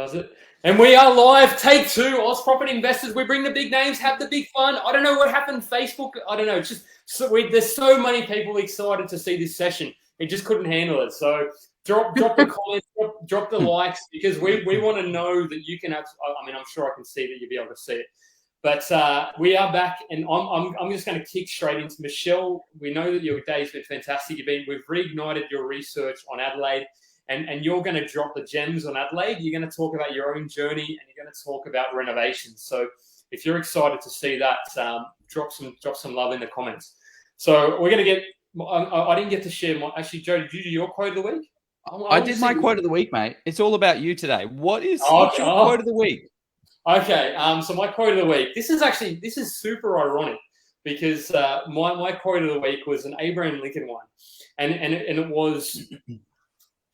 Does it? And we are live. Take two. AUS Property Investors. We bring the big names, have the big fun. I don't know what happened. Facebook. I don't know. It's just there's so many people excited to see this session. It just couldn't handle it. So drop the comments, drop the likes, because we want to know that you can have. I mean, I'm sure I can see that you'll be able to see it. But we are back, and I'm just going to kick straight into Michelle. We know that your day's been fantastic. We've reignited your research on Adelaide. And you're going to drop the gems on Adelaide. You're going to talk about your own journey, and you're going to talk about renovation. So if you're excited to see that, drop some love in the comments. So we're going to get. I didn't get to share my. Actually, Joe, did you do your quote of the week? I did my quote of the week, mate. It's all about you today. What's your quote of the week? Okay. So my quote of the week. This is super ironic because my quote of the week was an Abraham Lincoln one, and it was.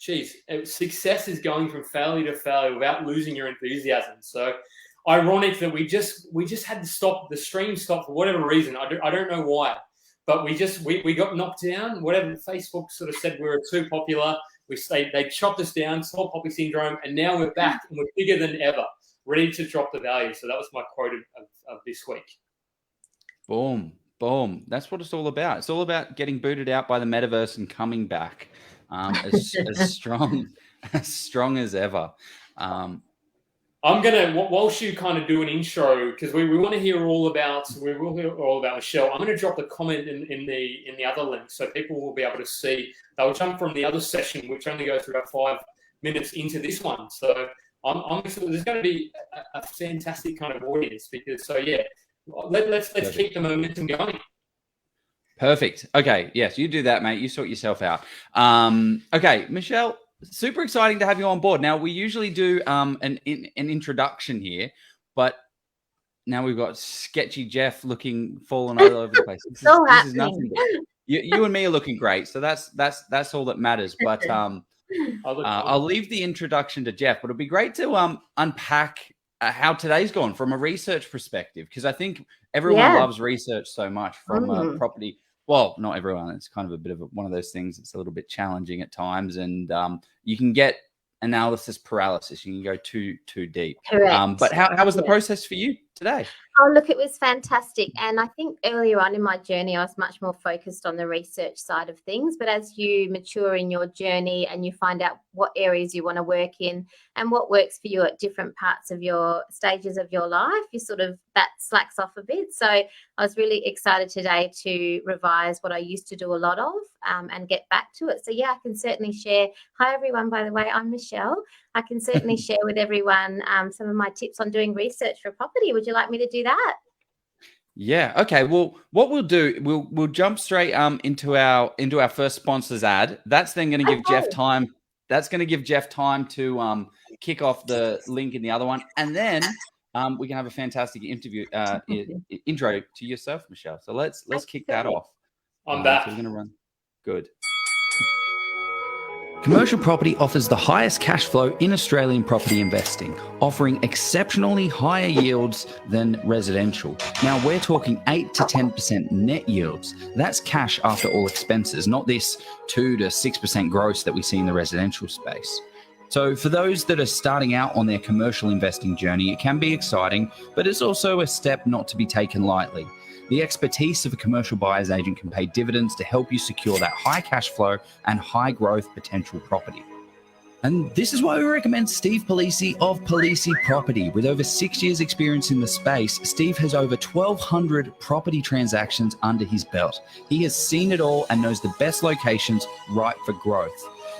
Geez, success is going from failure to failure without losing your enthusiasm. So ironic that we just had to stop, the stream stopped for whatever reason. I don't know why, but we got knocked down. Whatever, Facebook sort of said we were too popular. They chopped us down, tall poppy syndrome, and now we're back and we're bigger than ever, ready to drop the value. So that was my quote of this week. Boom. That's what it's all about. It's all about getting booted out by the metaverse and coming back. As strong as ever. I'm gonna, whilst you kind of do an intro, because we want to hear all about Michelle. I'm gonna drop the comment in the other link so people will be able to see. They'll jump from the other session, which only goes for about 5 minutes, into this one. So I'm there's going to be a fantastic kind of audience because let's keep the momentum going. Perfect. Okay. Yes, you do that, mate. You sort yourself out. Okay, Michelle, super exciting to have you on board. Now, we usually do an introduction here, but now we've got sketchy Jeff falling all over the place. This is nothing. You and me are looking great, so that's all that matters. But I'll leave the introduction to Jeff. But it'd be great to unpack how today's gone from a research perspective, because I think everyone loves research so much from property. Well, not everyone. It's kind of a bit of one of those things. It's a little bit challenging at times, and you can get analysis paralysis. You can go too deep. Correct. But how was the process for you today? Oh, look, it was fantastic. And I think earlier on in my journey, I was much more focused on the research side of things. But as you mature in your journey and you find out what areas you want to work in and what works for you at different parts of your stages of your life, that slacks off a bit. So I was really excited today to revise what I used to do a lot of and get back to it. So I can certainly share. Hi, everyone, by the way, I'm Michelle. I can certainly share with everyone some of my tips on doing research for property. Would you like me to do that? Yeah. Okay. Well, what we'll do, we'll jump straight into our first sponsors ad. That's then going to give Jeff time. That's going to give Jeff time to kick off the link in the other one, and then we can have a fantastic interview intro to yourself, Michelle. So let's kick that off. I'm back. So we're going to run. Good. Commercial property offers the highest cash flow in Australian property investing, offering exceptionally higher yields than residential. Now, we're talking 8 to 10% net yields. That's cash after all expenses, not this 2 to 6% gross that we see in the residential space. So for those that are starting out on their commercial investing journey, it can be exciting, but it's also a step not to be taken lightly. The expertise of a commercial buyer's agent can pay dividends to help you secure that high cash flow and high growth potential property. And this is why we recommend Steve Polisi of Polisi Property. With over 6 years experience in the space, Steve has over 1,200 property transactions under his belt. He has seen it all and knows the best locations right for growth.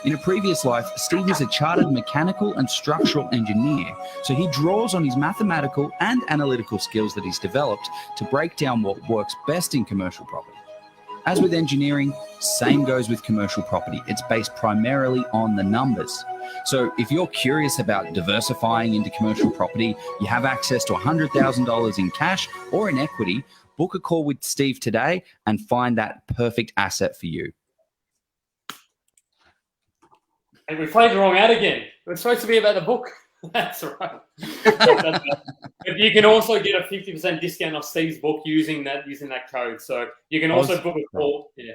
In a previous life, Steve was a chartered mechanical and structural engineer, so he draws on his mathematical and analytical skills that he's developed to break down what works best in commercial property. As with engineering, same goes with commercial property. It's based primarily on the numbers. So if you're curious about diversifying into commercial property, you have access to $100,000 in cash or in equity, book a call with Steve today and find that perfect asset for you. And we played the wrong ad again. It was supposed to be about the book. That's right. But you can also get a 50% discount off Steve's book using that code. So you can also book a call. Yeah,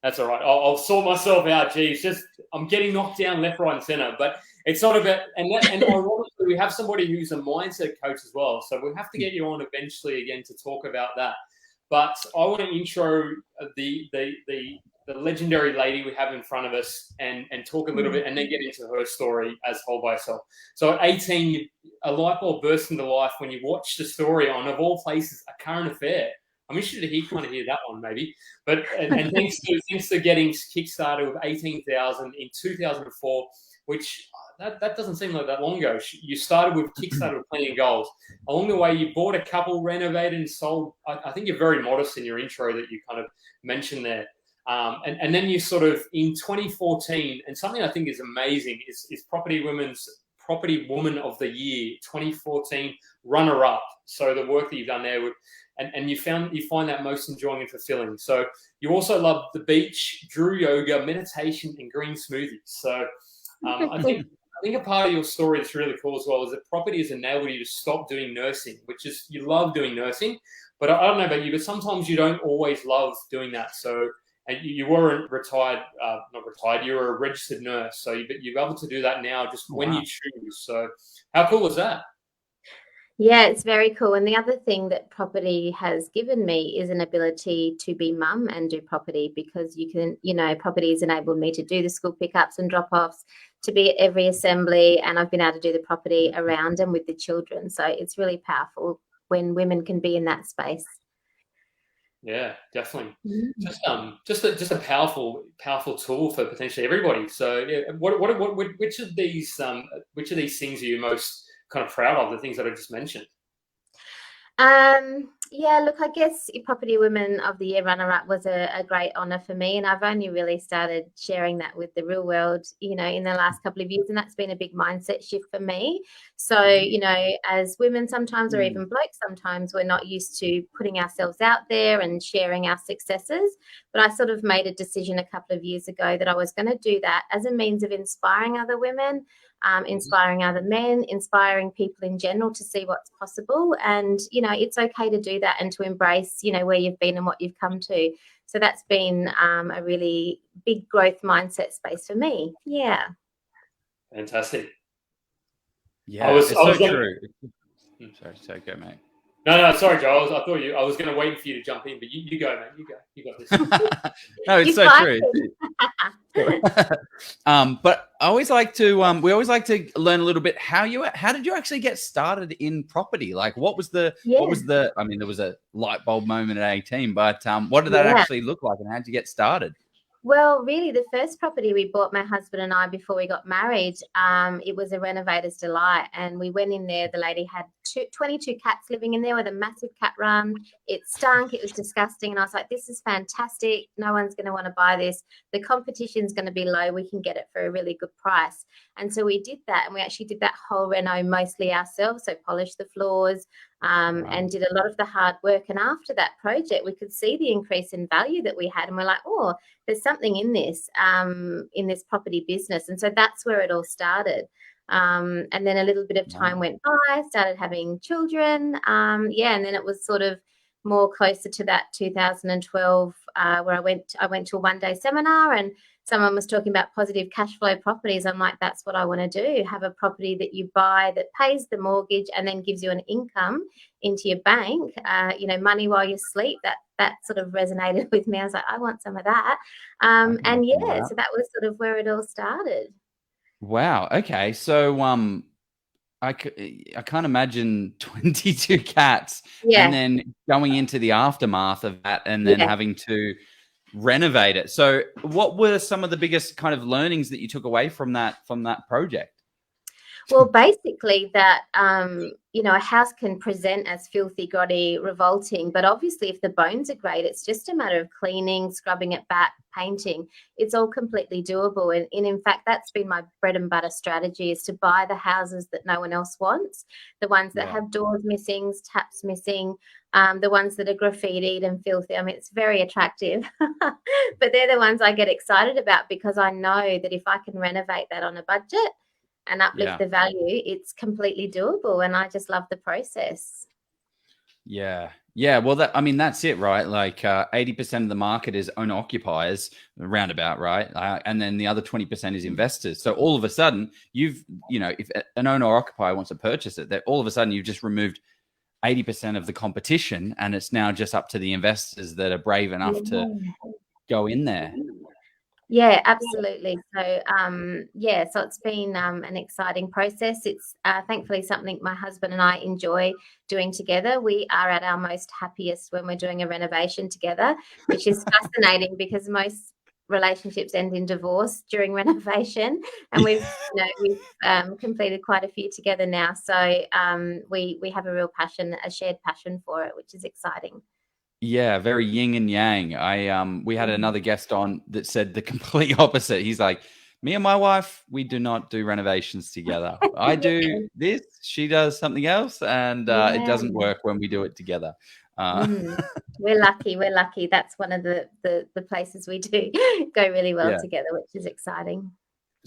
that's all right. I'll sort myself out. Geez, I'm getting knocked down left, right, and center. But it's not about, and ironically, we have somebody who's a mindset coach as well. So we'll have to get you on eventually again to talk about that. But I want to intro the legendary lady we have in front of us and talk a little bit and then get into her story as whole by herself. So at 18, a light bulb burst into life when you watch the story on, of all places, A Current Affair. I'm interested to kind of hear that one maybe. But and thanks to getting kickstarted with 18,000 in 2004, which that doesn't seem like that long ago. You started with Kickstarter with plenty of goals. Along the way, you bought a couple, renovated, and sold. I think you're very modest in your intro that you kind of mentioned there. And then you sort of, in 2014, and something I think is amazing is Property Woman of the Year 2014 runner-up. So the work that you've done there, and you find that most enjoying and fulfilling. So you also love the beach, Drew yoga, meditation, and green smoothies. So I think a part of your story that's really cool as well is that property has enabled you to stop doing nursing, which is, you love doing nursing, but I don't know about you, but sometimes you don't always love doing that. So and you weren't retired, not retired, you were a registered nurse. So you're able to do that now just when you choose. So how cool is that? Yeah, it's very cool. And the other thing that property has given me is an ability to be mum and do property, because you can, property has enabled me to do the school pickups and drop-offs, to be at every assembly, and I've been able to do the property around and with the children. So it's really powerful when women can be in that space. Yeah, definitely. Just a powerful tool for potentially everybody. So yeah, which of these things are you most kind of proud of, the things that I just mentioned? Yeah, look, I guess Property Women of the Year runner-up was a great honour for me, and I've only really started sharing that with the real world, in the last couple of years, and that's been a big mindset shift for me. So, as women sometimes, or even blokes sometimes, we're not used to putting ourselves out there and sharing our successes, but I sort of made a decision a couple of years ago that I was going to do that as a means of inspiring other women, inspiring other men, inspiring people in general to see what's possible. And, it's okay to do that and to embrace, where you've been and what you've come to. So that's been a really big growth mindset space for me. Yeah. Fantastic. Yeah, it's so true. Sorry, go, mate. No, sorry, Joel. I was going to wait for you to jump in, but you go, man. You got this. No, it's so true. But I always like to we always like to learn a little bit how did you actually get started in property? Like, what was the I mean, there was a light bulb moment at 18, but what did that actually look like, and how did you get started? Well, really, the first property we bought, my husband and I, before we got married, it was a renovator's delight. And we went in there. The lady had 22 cats living in there with a massive cat run. It stunk. It was disgusting. And I was like, this is fantastic. No one's going to want to buy this. The competition's going to be low. We can get it for a really good price. And so we did that. And we actually did that whole reno mostly ourselves. So polished the floors, and did a lot of the hard work. And after that project, we could see the increase in value that we had. And we're like, oh, there's something in this property business. And so that's where it all started. And then a little bit of time went by, started having children. And then it was sort of more closer to that 2012, where I went to a one-day seminar, and someone was talking about positive cash flow properties. I'm like, that's what I want to do. Have a property that you buy that pays the mortgage and then gives you an income into your bank, money while you sleep. That sort of resonated with me. I was like, I want some of that. So that was sort of where it all started. Wow. Okay. So I can't imagine 22 cats and then going into the aftermath of that and then having to renovate it. So what were some of the biggest kind of learnings that you took away from that project? Well, basically that, a house can present as filthy, grotty, revolting, but obviously if the bones are great, it's just a matter of cleaning, scrubbing it back, painting. It's all completely doable. And in fact, that's been my bread and butter strategy, is to buy the houses that no one else wants, the ones that have doors missing, taps missing, the ones that are graffitied and filthy. I mean, it's very attractive, but they're the ones I get excited about, because I know that if I can renovate that on a budget and uplift the value, it's completely doable, and I just love the process. Yeah. Yeah. Well, that's it, right? Like 80% of the market is owner occupiers, roundabout, right? And then the other 20% is investors. So all of a sudden, if an owner occupier wants to purchase it, that all of a sudden you've just removed 80% of the competition, and it's now just up to the investors that are brave enough to go in there. Yeah, absolutely. So, so it's been an exciting process. It's thankfully something my husband and I enjoy doing together. We are at our most happiest when we're doing a renovation together, which is fascinating because most relationships end in divorce during renovation, and we've completed quite a few together now. So we have a real passion, a shared passion for it, which is exciting. Yeah, very yin and yang. We had another guest on that said the complete opposite. He's like, me and my wife, we do not do renovations together. I do this, she does something else, and it doesn't work when we do it together. We're lucky. That's one of the places we do go really well together, which is exciting.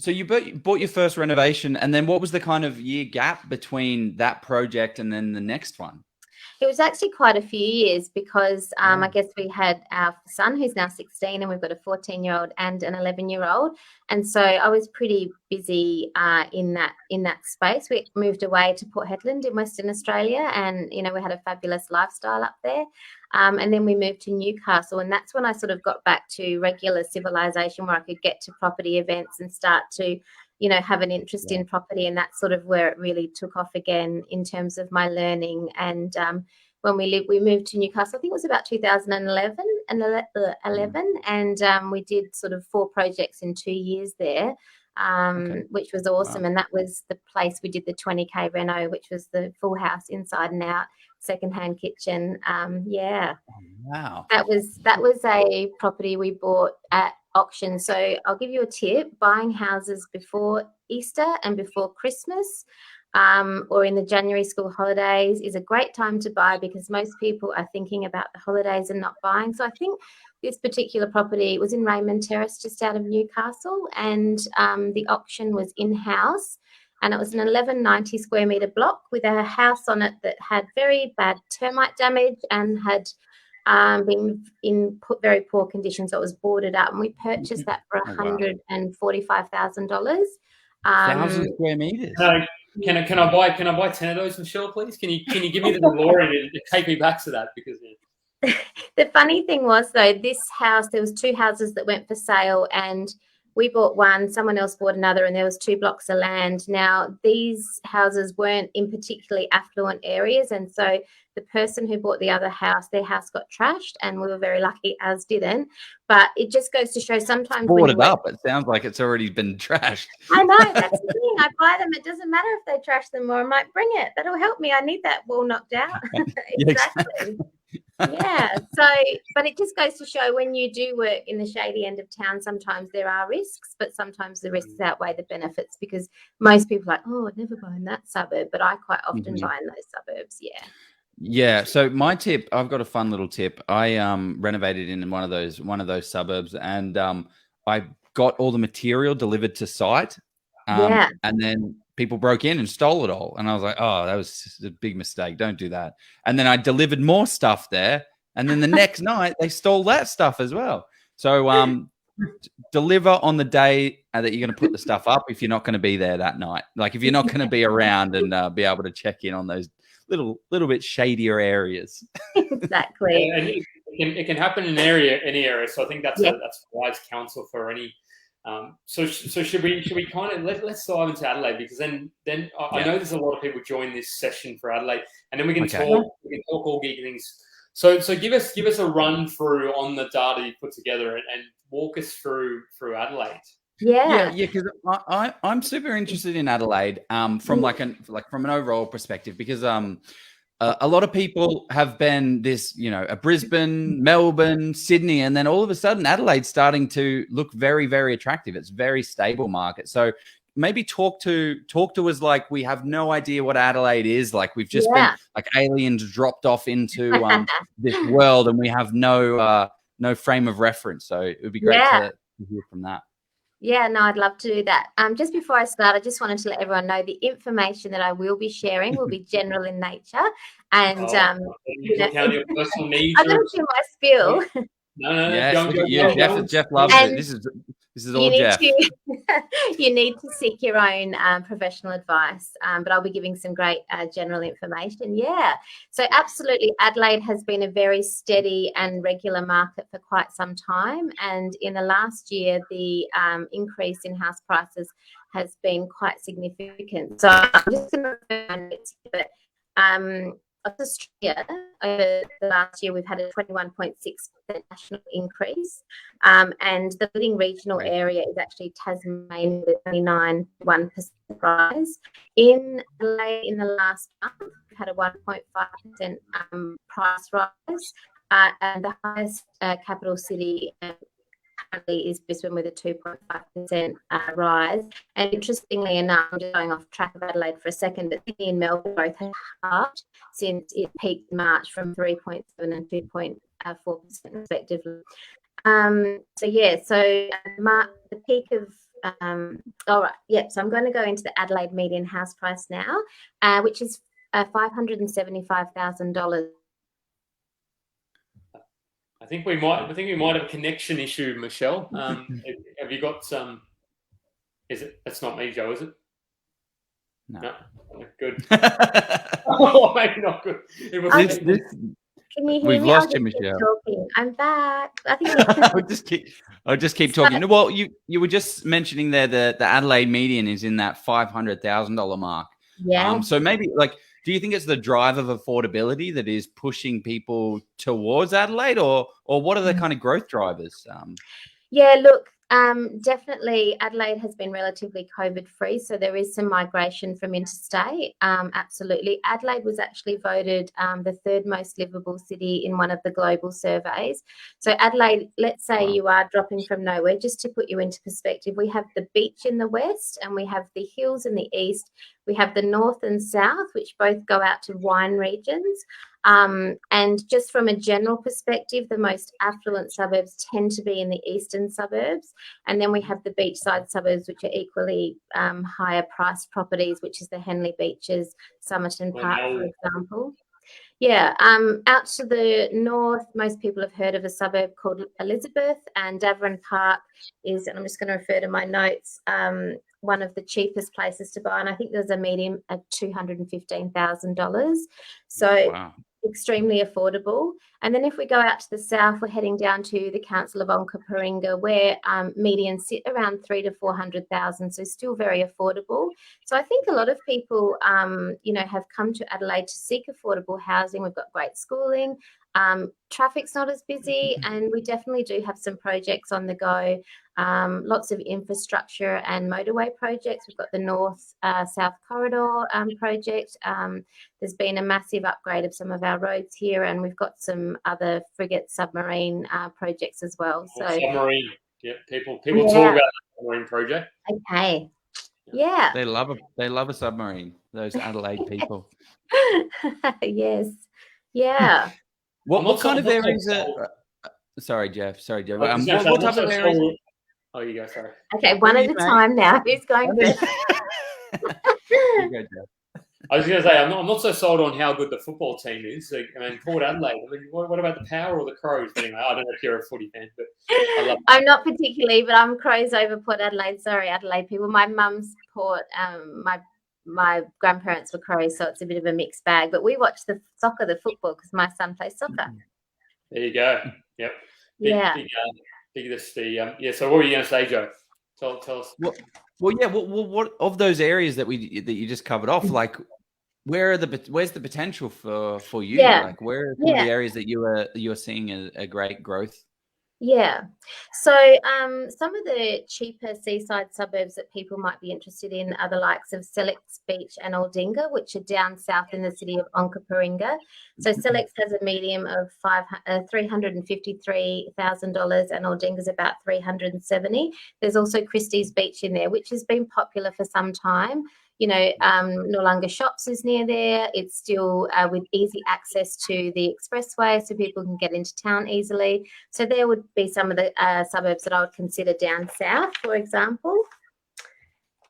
So you bought your first renovation, and then what was the kind of year gap between that project and then the next one? It was actually quite a few years because I guess we had our son who's now 16, and we've got a 14-year-old and an 11-year-old. And so I was pretty busy in that space. We moved away to Port Hedland in Western Australia, and, we had a fabulous lifestyle up there. And then we moved to Newcastle, and that's when I sort of got back to regular civilization where I could get to property events and start to have an interest in property, and that's sort of where it really took off again in terms of my learning. And when we moved to Newcastle, I think it was about 2011, and we did sort of 4 projects in 2 years there, which was awesome. Wow. And that was the place we did the 20K reno, which was the full house inside and out, secondhand kitchen. Wow. That was a property we bought at auction. So I'll give you a tip: buying houses before Easter and before Christmas, or in the January school holidays is a great time to buy, because most people are thinking about the holidays and not buying. So I think this particular property was in Raymond Terrace, just out of Newcastle, and the auction was in-house, and it was an 1190 square metre block with a house on it that had very bad termite damage and had been in very poor condition. So it was boarded up, and we purchased that for $145,000. 1,000 square meters. Can I buy 10 of those, Michelle, please? Can you give me the DeLorean and take me back to that? Because the funny thing was, though, this house, there was 2 houses that went for sale, and we bought one, someone else bought another, and there was 2 blocks of land. Now, these houses weren't in particularly affluent areas, and so the person who bought the other house, their house got trashed, and we were very lucky ours didn't. But it just goes to show sometimes boarded up, it sounds like it's already been trashed. I know, that's the thing. I buy them. It doesn't matter if they trash them, or I might bring it. That'll help me. I need that wall knocked out. Exactly. Yeah. So, but it just goes to show, when you do work in the shady end of town, sometimes there are risks, but sometimes the risks outweigh the benefits, because most people are like, oh, I'd never buy in that suburb, but I quite often buy in those suburbs. Yeah. Yeah. So my tip, I've got a fun little tip. I renovated in one of those suburbs, and I got all the material delivered to site. And then people broke in and stole it all. And I was like, oh, that was a big mistake. Don't do that. And then I delivered more stuff there. And then the next night they stole that stuff as well. So deliver on the day that you're going to put the stuff up, if you're not going to be there that night. Like, if you're not going to be around and be able to check in on those little bit shadier areas. Exactly. And it can happen in any area. So I think that's wise counsel for any. So should we kind of let's dive into Adelaide, because then I know there's a lot of people join this session for Adelaide, and then we can talk all geeky things. So give us a run through on the data you put together and walk us through Adelaide. Yeah, because I'm super interested in Adelaide from like from an overall perspective, because a lot of people have been this, a Brisbane, Melbourne, Sydney, and then all of a sudden Adelaide's starting to look very, very attractive. It's a very stable market. So maybe talk to us like we have no idea what Adelaide is. Like, we've just been like aliens dropped off into this world, and we have no frame of reference. So it would be great to hear from that. Yeah, no, I'd love to do that. Just before I start, I just wanted to let everyone know the information that I will be sharing will be general in nature, and you know, account your personal needs. I'm going to do my spiel. No, Yes, look at you, go, Jeff. go. Jeff loves it. This is all Jeff. You need to seek your own professional advice, but I'll be giving some great general information. Yeah, so absolutely, Adelaide has been a very steady and regular market for quite some time, and in the last year, the increase in house prices has been quite significant. So I'm just going to refer to it, but Australia, over the last year, we've had a 21.6% national increase, and the leading regional area is actually Tasmania with a 29.1% rise. In the last month, we've had a 1.5% price rise, and the highest capital city currently is Brisbane with a 2.5% rise. And interestingly enough, I'm just going off track of Adelaide for a second, but Sydney and Melbourne both have halved since it peaked in March from 3.7 and 2.4% respectively. So the peak of all right, yep. So I'm going to go into the Adelaide median house price now, which is $575,000. I think we might have a connection issue, Michelle. Have you got some? Is it? That's not me, Joe, is it? No. Good. Oh, maybe not good. Can you hear We've me? lost you, Michelle. I'm back. I think I'll just keep talking. Well, you were just mentioning there the Adelaide median is in that $500,000 mark. Yeah. So maybe do you think it's the drive of affordability that is pushing people towards Adelaide, or what are the kind of growth drivers? Yeah, look, definitely Adelaide has been relatively COVID-free, so there is some migration from interstate. Absolutely. Adelaide was actually voted the third most livable city in one of the global surveys. So Adelaide, let's say you are dropping from nowhere, just to put you into perspective, we have the beach in the west and we have the hills in the east. We have the north and south, which both go out to wine regions. And just from a general perspective, the most affluent suburbs tend to be in the eastern suburbs. And then we have the beachside suburbs, which are equally higher priced properties, which is the Henley Beaches, Somerton Park, for example. Yeah, out to the north, most people have heard of a suburb called Elizabeth, and Davern Park is, and I'm just going to refer to my notes, one of the cheapest places to buy. And I think there's a median at $215,000. So extremely affordable. And then if we go out to the south, we're heading down to the Council of Onkaparinga, where medians sit around $300,000 to $400,000, so still very affordable. So I think a lot of people, have come to Adelaide to seek affordable housing. We've got great schooling, traffic's not as busy, and we definitely do have some projects on the go. Lots of infrastructure and motorway projects. We've got the North-South Corridor project. There's been a massive upgrade of some of our roads here, and we've got some other frigate submarine projects as well. So submarine, yeah. People talk about the submarine project. Okay, yeah. They love a submarine. Those Adelaide people. Yes, yeah. What kind of areas are? Sorry, Jeff. What type of areas? Oh, you go. Sorry. Okay, one at a time now. Who's going first? You go, Jeff. I was going to say, I'm not so sold on how good the football team is. Port Adelaide. What about the Power or the Crows? But anyway, I don't know if you're a footy fan, but I love. I'm not particularly, but I'm Crows over Port Adelaide. Sorry, Adelaide people. My mum's Port. My grandparents were Crows, so it's a bit of a mixed bag. But we watch the football, because my son plays soccer. There you go. Yep. So what were you going to say, Joe? Tell us. What of those areas that you just covered off? Like, where's the potential for you? Yeah. Like, where are the areas that you are seeing a great growth? Yeah. So some of the cheaper seaside suburbs that people might be interested in are the likes of Sellex Beach and Aldinga, which are down south in the city of Onkaparinga. So Sellex has a median of $353,000 and Aldinga's about $370,000. There's also Christie's Beach in there, which has been popular for some time. Noarlunga Shops is near there. It's still with easy access to the expressway, so people can get into town easily. So there would be some of the suburbs that I would consider down south, for example.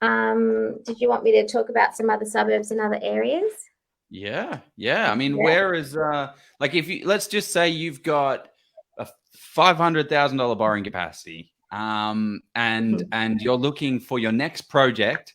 Did you want me to talk about some other suburbs in other areas? Yeah. I mean, where is let's just say you've got a $500,000 borrowing capacity, and you're looking for your next project.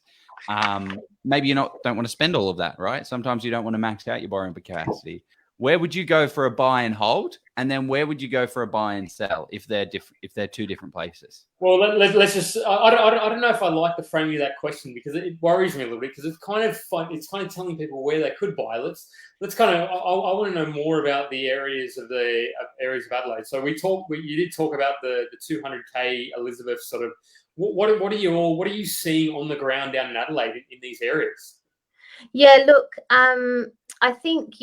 Maybe you don't want to spend all of that, right? Sometimes you don't want to max out your borrowing capacity. Where would you go for a buy and hold, and then where would you go for a buy and sell if they're two different places? Well, let's just. I don't know if I like the framing of that question, because it worries me a little bit, because it's kind of fun. It's kind of telling people where they could buy. Let's kind of. I want to know more about the areas of Adelaide. So you did talk about the 200K Elizabeth sort of. What are you seeing on the ground down in Adelaide in these areas? Yeah, look, I think,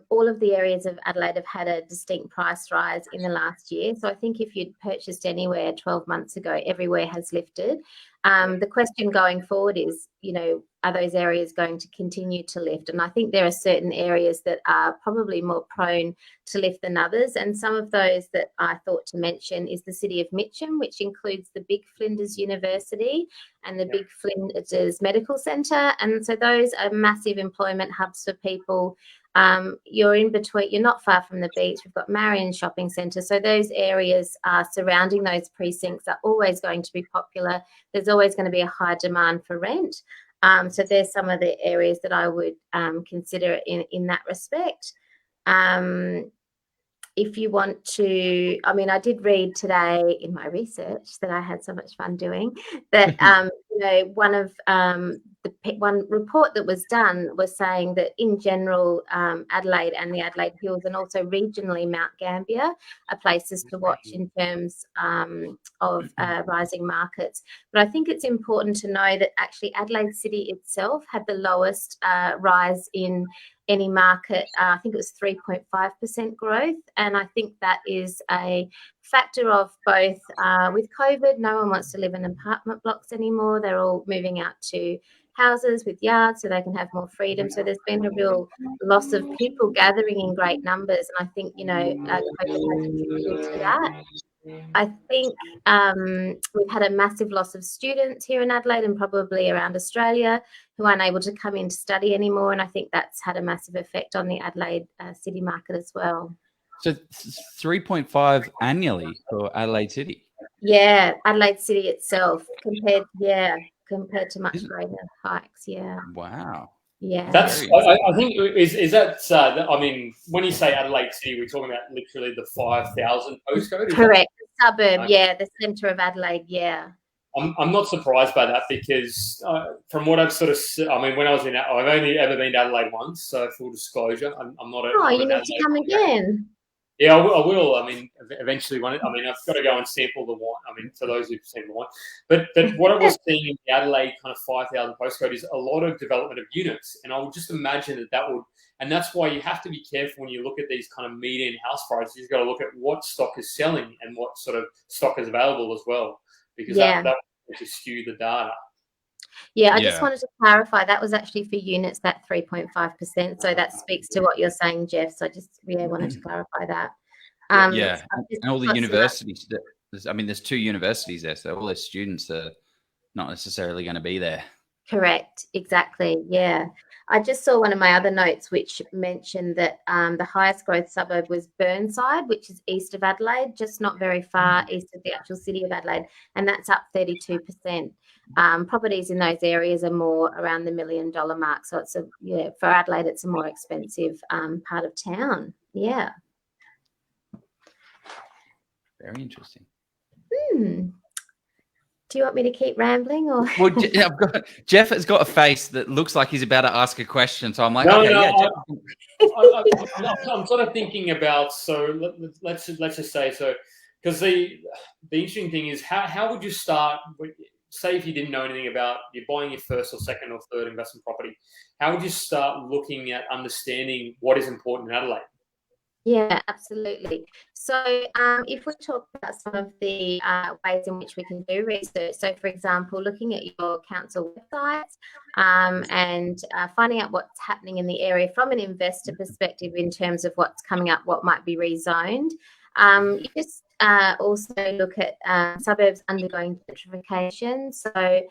all of the areas of Adelaide have had a distinct price rise in the last year. So I think if you'd purchased anywhere 12 months ago, everywhere has lifted. The question going forward is, are those areas going to continue to lift? And I think there are certain areas that are probably more prone to lift than others. And some of those that I thought to mention is the city of Mitcham, which includes the Big Flinders University and the Big Flinders Medical Centre. And so those are massive employment hubs for people. You're in between, you're not far from the beach. We've got Marion Shopping Centre. So those areas surrounding those precincts are always going to be popular. There's always going to be a high demand for rent. So there's some of the areas that I would consider in that respect. If you want to, I did read today in my research that I had so much fun doing that, one report that was done was saying that in general, Adelaide and the Adelaide Hills, and also regionally Mount Gambier, are places to watch in terms of rising markets. But I think it's important to know that actually Adelaide City itself had the lowest rise in any market. I think it was 3.5% growth. And I think that is a factor of both with COVID, no one wants to live in apartment blocks anymore. They're all moving out to houses with yards so they can have more freedom. So there's been a real loss of people gathering in great numbers. And I think, COVID has contributed to that. I think we've had a massive loss of students here in Adelaide and probably around Australia who aren't able to come in to study anymore. And I think that's had a massive effect on the Adelaide city market as well. So 3.5 annually for Adelaide City? Yeah, Adelaide City itself compared to much greater hikes. Yeah. Wow. Yeah. That's. I think is that. When you say Adelaide City, we're talking about literally the 5,000 postcode. Correct. The suburb. The centre of Adelaide. Yeah. I'm not surprised by that, because from what I've sort of, when I was I've only ever been to Adelaide once, so full disclosure, I'm not. You need to come again. Yeah, I will. Eventually, I've got to go and sample the wine. For those who've seen the wine, but what I was seeing in the Adelaide kind of 5,000 postcode is a lot of development of units, and I would just imagine that would, and that's why you have to be careful when you look at these kind of median house prices. You've got to look at what stock is selling and what sort of stock is available as well, because that will just skew the data. Yeah, I just wanted to clarify that was actually for units, that 3.5%. So that speaks to what you're saying, Jeff. So I just wanted to clarify that. And all the universities. There's 2 universities there, so all their students are not necessarily going to be there. Correct. Exactly. Yeah. I just saw one of my other notes which mentioned that the highest growth suburb was Burnside, which is east of Adelaide, just not very far east of the actual city of Adelaide, and that's up 32%. Properties in those areas are more around the $1 million mark. So it's for Adelaide, it's a more expensive part of town. Yeah. Very interesting. Do you want me to keep rambling, or? Well, Jeff has got a face that looks like he's about to ask a question, so I'm like, I'm sort of thinking about. So let's just say so, because the interesting thing is how would you start? Say if you didn't know anything about you're buying your first or second or third investment property, how would you start looking at understanding what is important in Adelaide? Yeah, absolutely. So if we talk about some of the ways in which we can do research, so for example, looking at your council websites and finding out what's happening in the area from an investor perspective in terms of what's coming up, what might be rezoned. You just also look at suburbs undergoing gentrification. So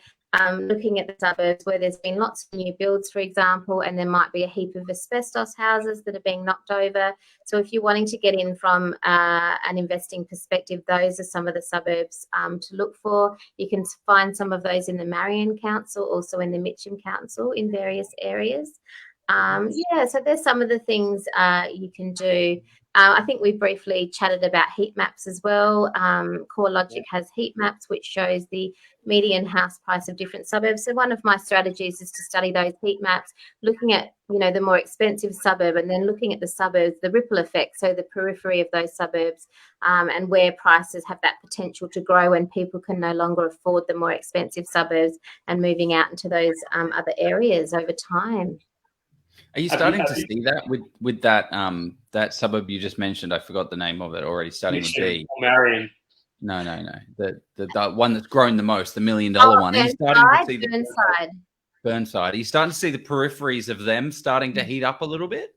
looking at the suburbs where there's been lots of new builds, for example, and there might be a heap of asbestos houses that are being knocked over. So if you're wanting to get in from an investing perspective, those are some of the suburbs to look for. You can find some of those in the Marion Council, also in the Mitcham Council in various areas. Yeah, so there's some of the things you can do. I think we briefly chatted about heat maps as well. CoreLogic has heat maps, which shows the median house price of different suburbs. So one of my strategies is to study those heat maps, looking at, the more expensive suburb and then looking at the suburbs, the ripple effect, so the periphery of those suburbs, and where prices have that potential to grow when people can no longer afford the more expensive suburbs and moving out into those other areas over time. Are you starting to see that with that that suburb you just mentioned? I forgot the name of it already. Starting with B. Marion. No. The one that's grown the most, the $1 million one. Are you starting to see Burnside? Are you starting to see the peripheries of them starting to heat up a little bit?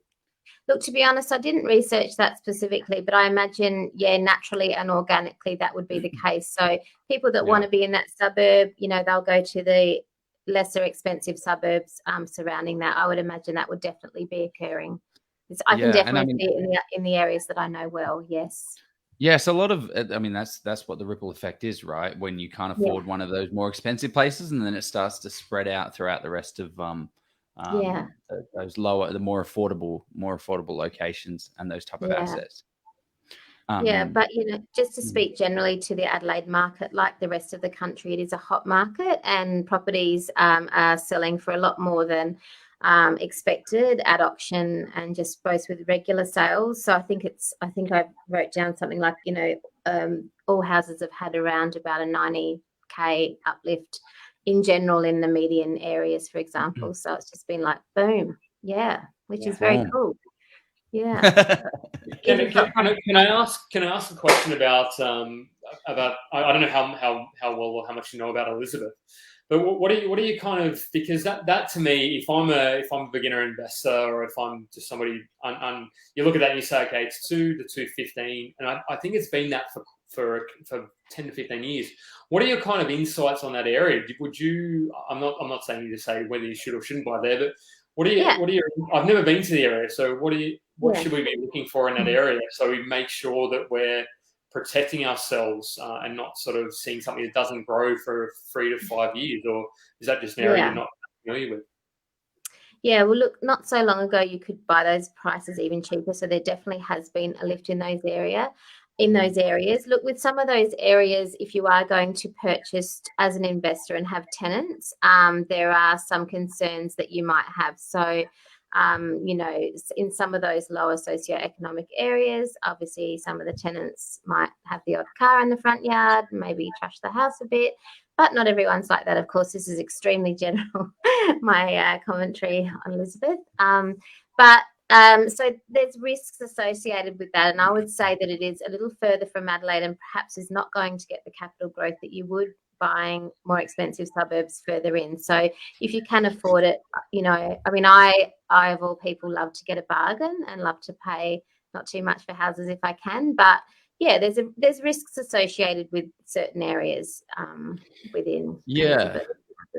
Look, to be honest, I didn't research that specifically, but I imagine, naturally and organically that would be the case. So people that want to be in that suburb, they'll go to the lesser expensive suburbs surrounding that. I would imagine that would definitely be occurring. I can definitely see it in the areas that I know well. Yes. Yes, a lot of. That's what the ripple effect is, right? When you can't afford one of those more expensive places, and then it starts to spread out throughout the rest of those lower, the more affordable locations and those type of assets. But just to speak generally to the Adelaide market, like the rest of the country, it is a hot market, and properties are selling for a lot more than expected at auction and just both with regular sales. So I think I wrote down something like, all houses have had around about a 90K uplift in general in the median areas, for example. So it's just been like, boom. Yeah, which is very cool. Yeah. Can I ask a question about I don't know how well or how much you know about Elizabeth, but what are you kind of, because that to me, if I'm a beginner investor, or if I'm just somebody, you look at that and you say, okay, it's 2 to 215, and I think it's been that for 10 to 15 years. What are your kind of insights on that area? Would you? I'm not saying you to say whether you should or shouldn't buy there, but what are you? I've never been to the area, so what should we be looking for in that area so we make sure that we're protecting ourselves and not sort of seeing something that doesn't grow for 3 to 5 years? Or is that just an area you're not familiar with? Yeah, well, look, not so long ago you could buy those prices even cheaper, so there definitely has been a lift in those areas. Look, with some of those areas, if you are going to purchase as an investor and have tenants, there are some concerns that you might have. So, in some of those lower socioeconomic areas, obviously some of the tenants might have the odd car in the front yard, maybe trash the house a bit, but not everyone's like that. Of course, this is extremely general, my commentary on Elizabeth. So there's risks associated with that, and I would say that it is a little further from Adelaide and perhaps is not going to get the capital growth that you would buying more expensive suburbs further in. So if you can afford it, I of all people love to get a bargain and love to pay not too much for houses if I can, but yeah, there's risks associated with certain areas within.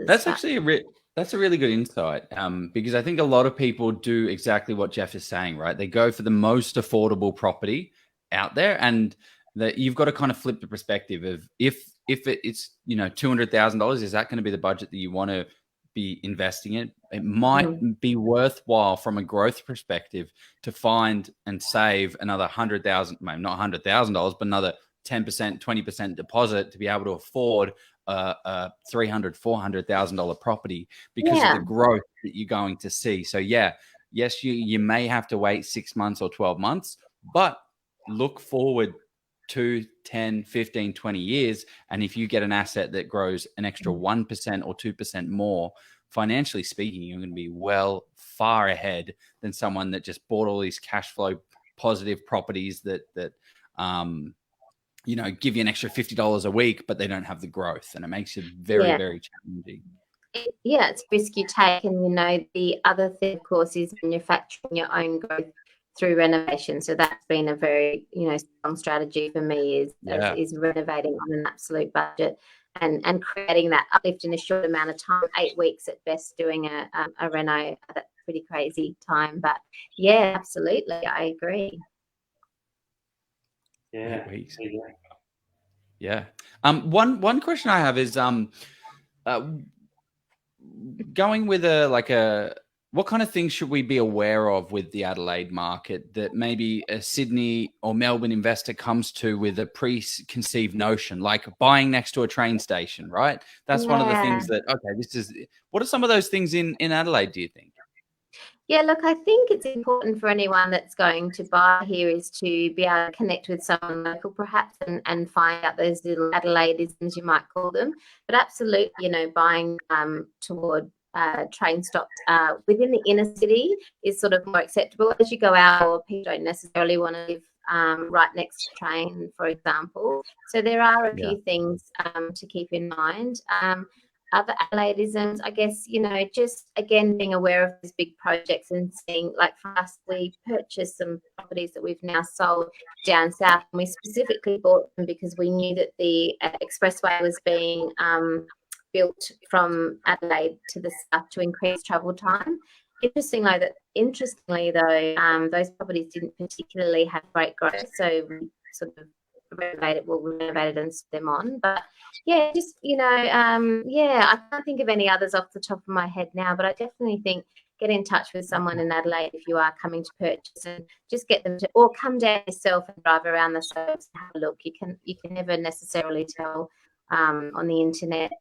That's actually that's a really good insight, because I think a lot of people do exactly what Jeff is saying, right? They go for the most affordable property out there, and that you've got to kind of flip the perspective of if it's $200,000, is that going to be the budget that you want to be investing in? It might be worthwhile from a growth perspective to find and save another $100,000, maybe not $100,000, but another 10%, 20% deposit to be able to afford a $300,000, $400,000 property because of the growth that you're going to see. So yes, you may have to wait 6 months or 12 months, but look forward 2, 10, 15, 20 years. And if you get an asset that grows an extra 1% or 2% more, financially speaking, you're going to be far ahead than someone that just bought all these cash flow positive properties that you know, give you an extra $50 a week, but they don't have the growth, and it makes it very, very challenging. Yeah, it's a risk you take. And, you know, the other thing, of course, is manufacturing your own growth through renovation. So that's been a very, you know, strong strategy for me is renovating on an absolute budget and creating that uplift in a short amount of time, 8 weeks at best, doing a reno. That's pretty crazy time. But yeah, absolutely. I agree. Yeah. 8 weeks. Yeah. One question I have is going with what kind of things should we be aware of with the Adelaide market that maybe a Sydney or Melbourne investor comes to with a preconceived notion, like buying next to a train station, right? That's one of the things that, what are some of those things in Adelaide, do you think? Yeah, look, I think it's important for anyone that's going to buy here is to be able to connect with someone local perhaps and find out those little Adelaidisms, you might call them. But absolutely, you know, buying toward train stops within the inner city is sort of more acceptable. As you go out, or people don't necessarily want to live right next to the train, for example. So there are a few things to keep in mind. Other Adelaidisms, I guess, you know, just again being aware of these big projects and seeing, like for us, we purchased some properties that we've now sold down south, and we specifically bought them because we knew that the expressway was being built from Adelaide to the south to increase travel time. Interestingly though, those properties didn't particularly have great growth, so we sort of renovated and set them on. But yeah, just, you know, I can't think of any others off the top of my head now, but I definitely think get in touch with someone in Adelaide if you are coming to purchase, and just get them to, or come down yourself and drive around the suburbs and have a look. You can never necessarily tell on the internet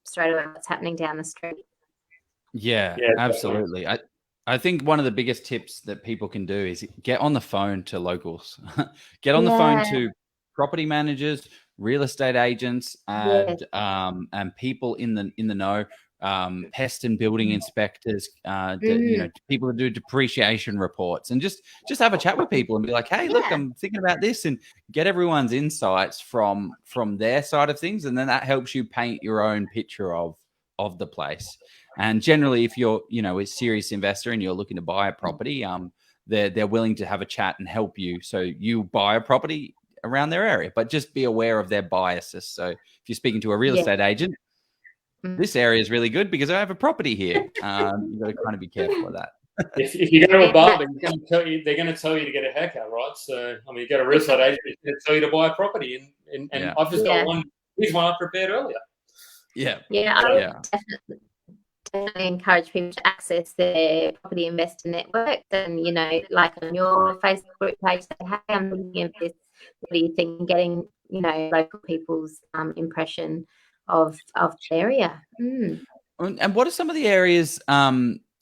straight away what's happening down the street. Yeah, absolutely. I think one of the biggest tips that people can do is get on the phone to locals, get on the phone to property managers, real estate agents, and people in the know, pest and building inspectors, you know, people that do depreciation reports, and just have a chat with people and be like, hey, look, I'm thinking about this, and get everyone's insights from their side of things, and then that helps you paint your own picture of the place. And generally, if you're, you know, a serious investor and you're looking to buy a property, they're willing to have a chat and help you. So you buy a property around their area, but just be aware of their biases. So if you're speaking to a real estate agent, this area is really good because I have a property here. You've got to kind of be careful of that. If you go to a barber, they're going to tell you to get a haircut, right? So, I mean, you go to a real estate agent, they're going to tell you to buy a property. And I've just got one. Here's one I prepared earlier. I definitely encourage people to access their property investor network, and, you know, like on your Facebook group page, say, hey, I'm thinking of this. What do you think? Getting, you know, local people's impression of the area. And what are some of the areas? Are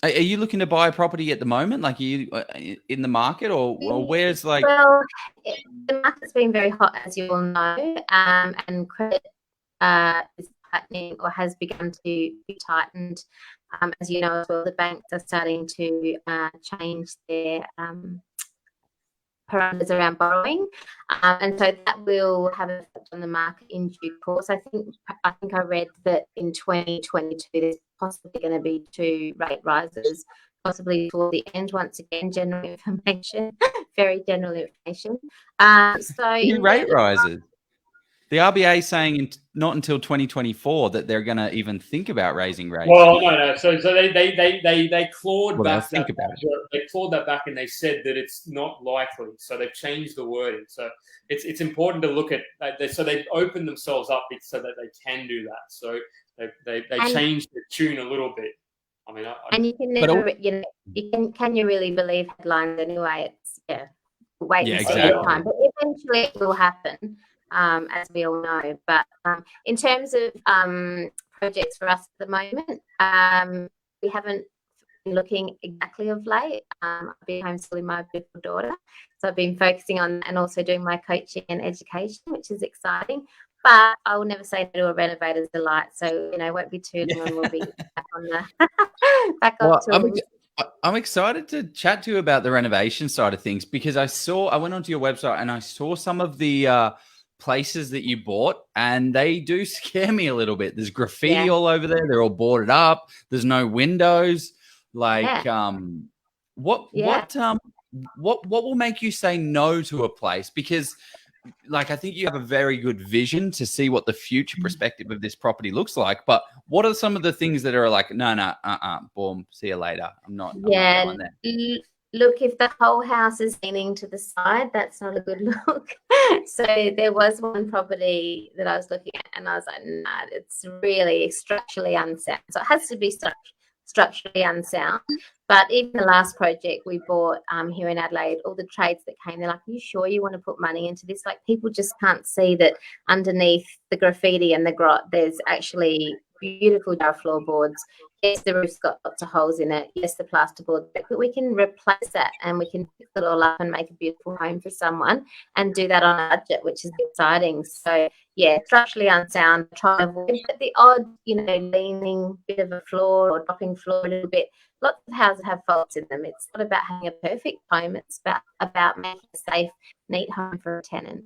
you looking to buy a property at the moment? Like, are you in the market, or where's like? Well, the market's been very hot, as you all know, and credit is tightening, or has begun to be tightened. As you know as well, the banks are starting to change their parameters around borrowing, and so that will have an effect on the market in due course. I think I read that in 2022 there's possibly going to be 2 rate rises, possibly toward the end. Once again, general information, very general information. So 2 rate rises. The RBA saying not until 2024 that they're going to even think about raising rates. Well, no. So they clawed back. They clawed that back, and they said that it's not likely. So they've changed the wording. So it's important to look at. So they've opened themselves up so that they can do that. So they changed the tune a little bit. I mean, and you can never, you know, can you really believe headlines anyway? It's wait and see time, but eventually it will happen. As we all know. But in terms of projects for us at the moment, we haven't been looking exactly of late. I've been homeschooling my beautiful daughter, so I've been focusing on and also doing my coaching and education, which is exciting. But I will never say no to a renovator's delight. So, you know, it won't be too long and we'll be back on the I'm excited to chat to you about the renovation side of things because I went onto your website and I saw some of the places that you bought, and they do scare me a little bit. There's graffiti all over there. They're all boarded up. There's no windows. Like, what will make you say no to a place? Because, like, I think you have a very good vision to see what the future perspective of this property looks like. But what are some of the things that are like, no, boom, see you later. I'm not going there. Look, if the whole house is leaning to the side, that's not a good look. So there was one property that I was looking at, and I was like, nah, it's really structurally unsound. So it has to be structurally unsound. But even the last project we bought here in Adelaide, all the trades that came, they're like, are you sure you want to put money into this? Like, people just can't see that underneath the graffiti and the grot, there's actually beautiful jar floorboards. Yes, the roof's got lots of holes in it. Yes, the plasterboard, but we can replace that and we can fix it all up and make a beautiful home for someone and do that on a budget, which is exciting. So, yeah, structurally unsound, try to avoid the odd, leaning bit of a floor or dropping floor a little bit. Lots of houses have faults in them. It's not about having a perfect home. It's about making a safe, neat home for a tenant.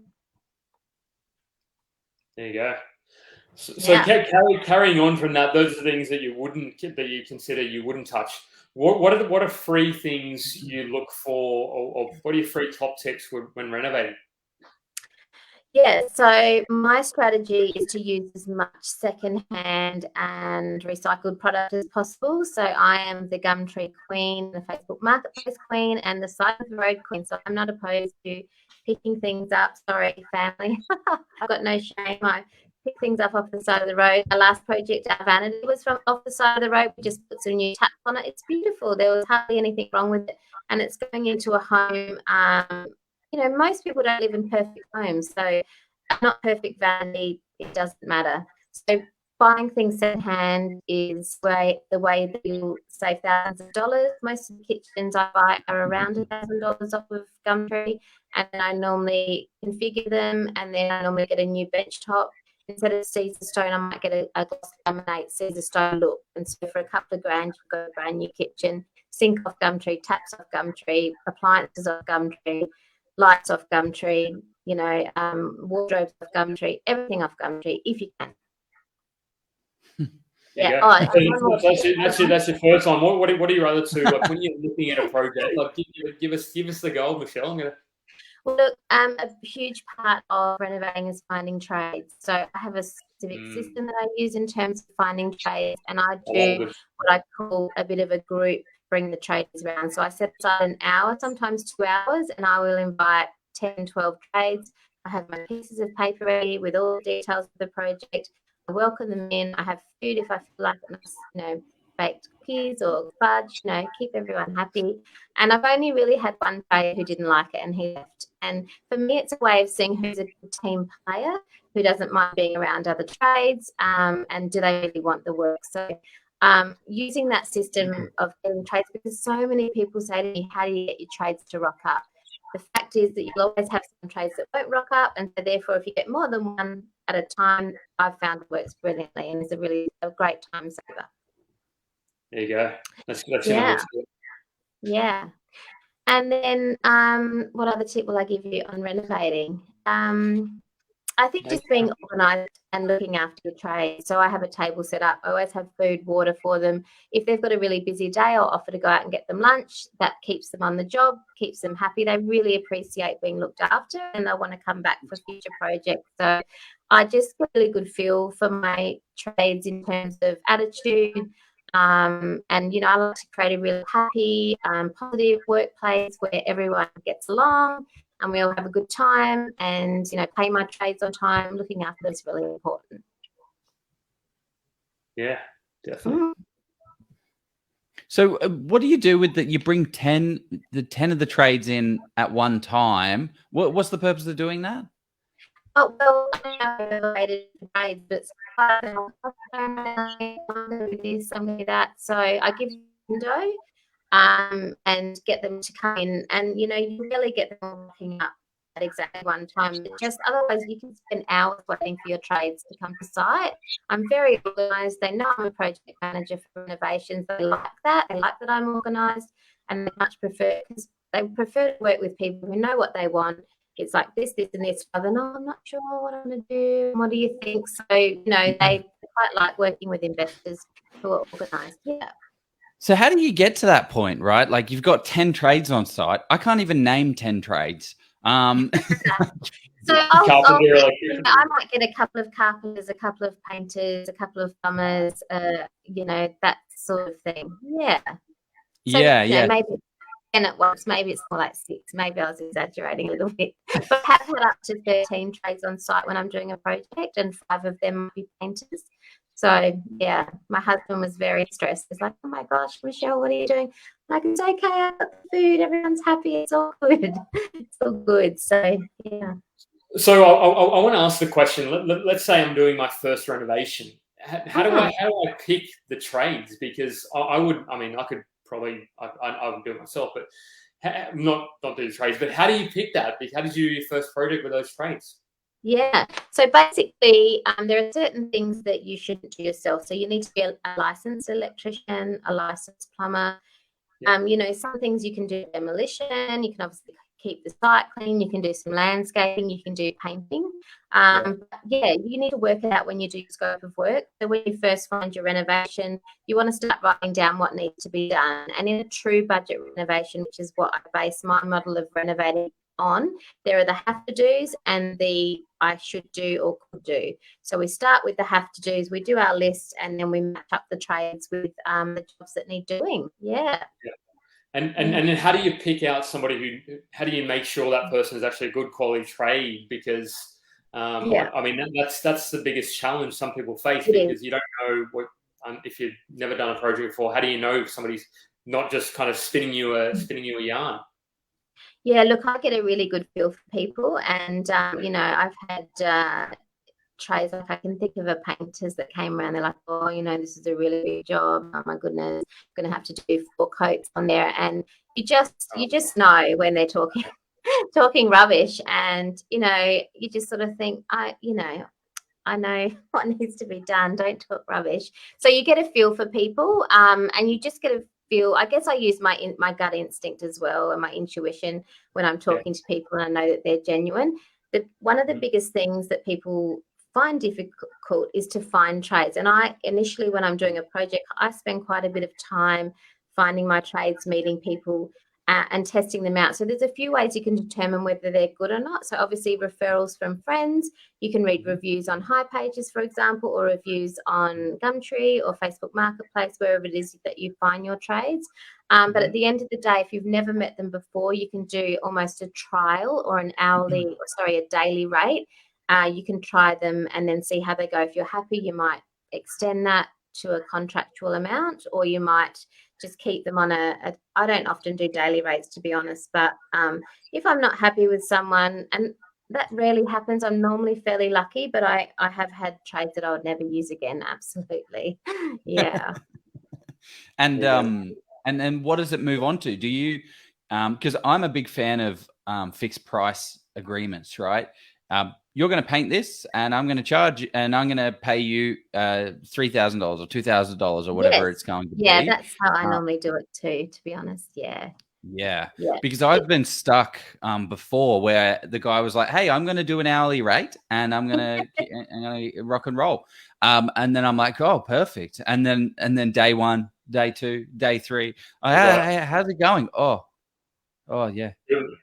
There you go. So carrying on from that, those are things that you consider you wouldn't touch. What are free things you look for, or what are your free top tips when renovating? Yeah, so my strategy is to use as much secondhand and recycled product as possible. So I am the Gumtree queen, the Facebook Marketplace queen, and the side of the road queen. So I'm not opposed to picking things up. Sorry, family. I've got no shame. I pick things up off the side of the road. Our last project, our vanity, was from off the side of the road. We just put some new taps on it. It's beautiful. There was hardly anything wrong with it. And it's going into a home. Most people don't live in perfect homes. So not perfect vanity, it doesn't matter. So buying things secondhand is the way that you'll save thousands of dollars. Most of the kitchens I buy are around $1,000 off of Gumtree, and then I normally configure them, and then I normally get a new bench top. Instead of Caesar stone, I might get a gloss laminate Caesar stone look. And so for a couple of grand, you've got a brand new kitchen, sink off Gumtree, taps off Gumtree, appliances off Gumtree, lights off Gumtree, wardrobes off Gumtree, everything off Gumtree, if you can. That's your first one. What are your other two? Like when you're looking at a project, like give us the goal, Michelle. Well, look, a huge part of renovating is finding trades. So I have a specific system that I use in terms of finding trades, and I do what I call a bit of a group, bring the trades around. So I set aside an hour, sometimes 2 hours, and I will invite 10, 12 trades. I have my pieces of paper ready with all the details of the project. I welcome them in. I have food if I feel like it, baked cookies or fudge, keep everyone happy. And I've only really had one trade who didn't like it and he left. And for me, it's a way of seeing who's a good team player, who doesn't mind being around other trades, and do they really want the work. So using that system of getting trades, because so many people say to me, how do you get your trades to rock up? The fact is that you'll always have some trades that won't rock up, and so therefore if you get more than one at a time, I've found it works brilliantly and is a great time saver. There you go. That's yeah. And then what other tip will I give you on renovating? I think just being organised and looking after your trade. So I have a table set up. I always have food, water for them. If they've got a really busy day, I'll offer to go out and get them lunch. That keeps them on the job, keeps them happy. They really appreciate being looked after and they want to come back for future projects. So I just get a really good feel for my trades in terms of attitude. And, I like to create a really happy, positive workplace where everyone gets along and we all have a good time, and, pay my trades on time. Looking after them is really important. Yeah, definitely. So what do you do with that? You bring 10 of the trades in at one time. What's the purpose of doing that? Oh, well, I have renovated trades, but I'm going to do this, I'm going to do that. So I give them a window and get them to come in. And, you really get them looking up at exactly one time. Just otherwise, you can spend hours waiting for your trades to come to site. I'm very organised. They know I'm a project manager for renovations. They like that. They like that I'm organised, and they much prefer, because they prefer to work with people who know what they want. It's like this, and this. Rather than, I'm not sure what I'm going to do. What do you think? So, they quite like working with investors who are organised. Yeah. So how do you get to that point, right? Like you've got 10 trades on site. I can't even name 10 trades. So I might get a couple of carpenters, a couple of painters, a couple of plumbers, that sort of thing. Yeah. So, maybe 10 at once. Maybe it's more like 6. Maybe I was exaggerating a little bit. But I have had up to 13 trades on site when I'm doing a project, and 5 of them might be painters. So, yeah, my husband was very stressed. He's like, oh, my gosh, Michelle, what are you doing? I'm like, it's okay. I've got the food. Everyone's happy. It's all good. It's all good. So, yeah. So I want to ask the question. Let's say I'm doing my first renovation. How do I pick the trades? Because I would do it myself, but not do the trades. But how do you pick that? How did you do your first project with those trades? Yeah. So basically, there are certain things that you shouldn't do yourself. So you need to be a licensed electrician, a licensed plumber. Yeah. Some things you can do demolition. You can obviously keep the site clean. You can do some landscaping. You can do painting. You need to work it out when you do scope of work. So when you first find your renovation, you want to start writing down what needs to be done. And in a true budget renovation, which is what I base my model of renovating on, there are the have to do's and the I should do or could do. So we start with the have to do's, we do our list, and then we match up the trades with the jobs that need doing. Yeah. And then how do you pick out somebody how do you make sure that person is actually a good quality trade? Because that's the biggest challenge some people face, because you don't know what, if you've never done a project before, how do you know if somebody's not just kind of spinning you a yarn? Yeah, look, I get a really good feel for people, and I've had trades, like I can think of painters that came around. They're like, oh, this is a really big job. Oh my goodness, I'm going to have to do 4 coats on there, and you just know when they're talking rubbish, and you just sort of think, I know what needs to be done. Don't talk rubbish. So you get a feel for people, and you just get a feel. I guess I use my gut instinct as well, and my intuition when I'm talking to people, and I know that they're genuine. One of the biggest things that people find difficult is to find trades. And I initially, when I'm doing a project, I spend quite a bit of time finding my trades, meeting people, and testing them out. So there's a few ways you can determine whether they're good or not. So obviously referrals from friends. You can read reviews on High Pages, for example, or reviews on Gumtree or Facebook Marketplace, wherever it is that you find your trades. But at the end of the day, if you've never met them before, you can do almost a trial or a daily rate. You can try them and then see how they go. If you're happy, you might extend that to a contractual amount, or you might just keep them on I don't often do daily rates, to be honest, but if I'm not happy with someone, and that rarely happens, I'm normally fairly lucky, but I have had trades that I would never use again. Absolutely. Yeah. And then what does it move on to? Do you, because I'm a big fan of fixed price agreements, right? You're going to paint this, and I'm going to charge, and I'm going to pay you $3,000 or $2,000 or whatever it's going to be. Yeah, that's how I normally do it too, to be honest. Yeah. Because I've been stuck before where the guy was like, "Hey, I'm going to do an hourly rate, and I'm going to rock and roll," and then I'm like, "Oh, perfect." And then day 1, day 2, day 3, hey, how's it going? Oh yeah,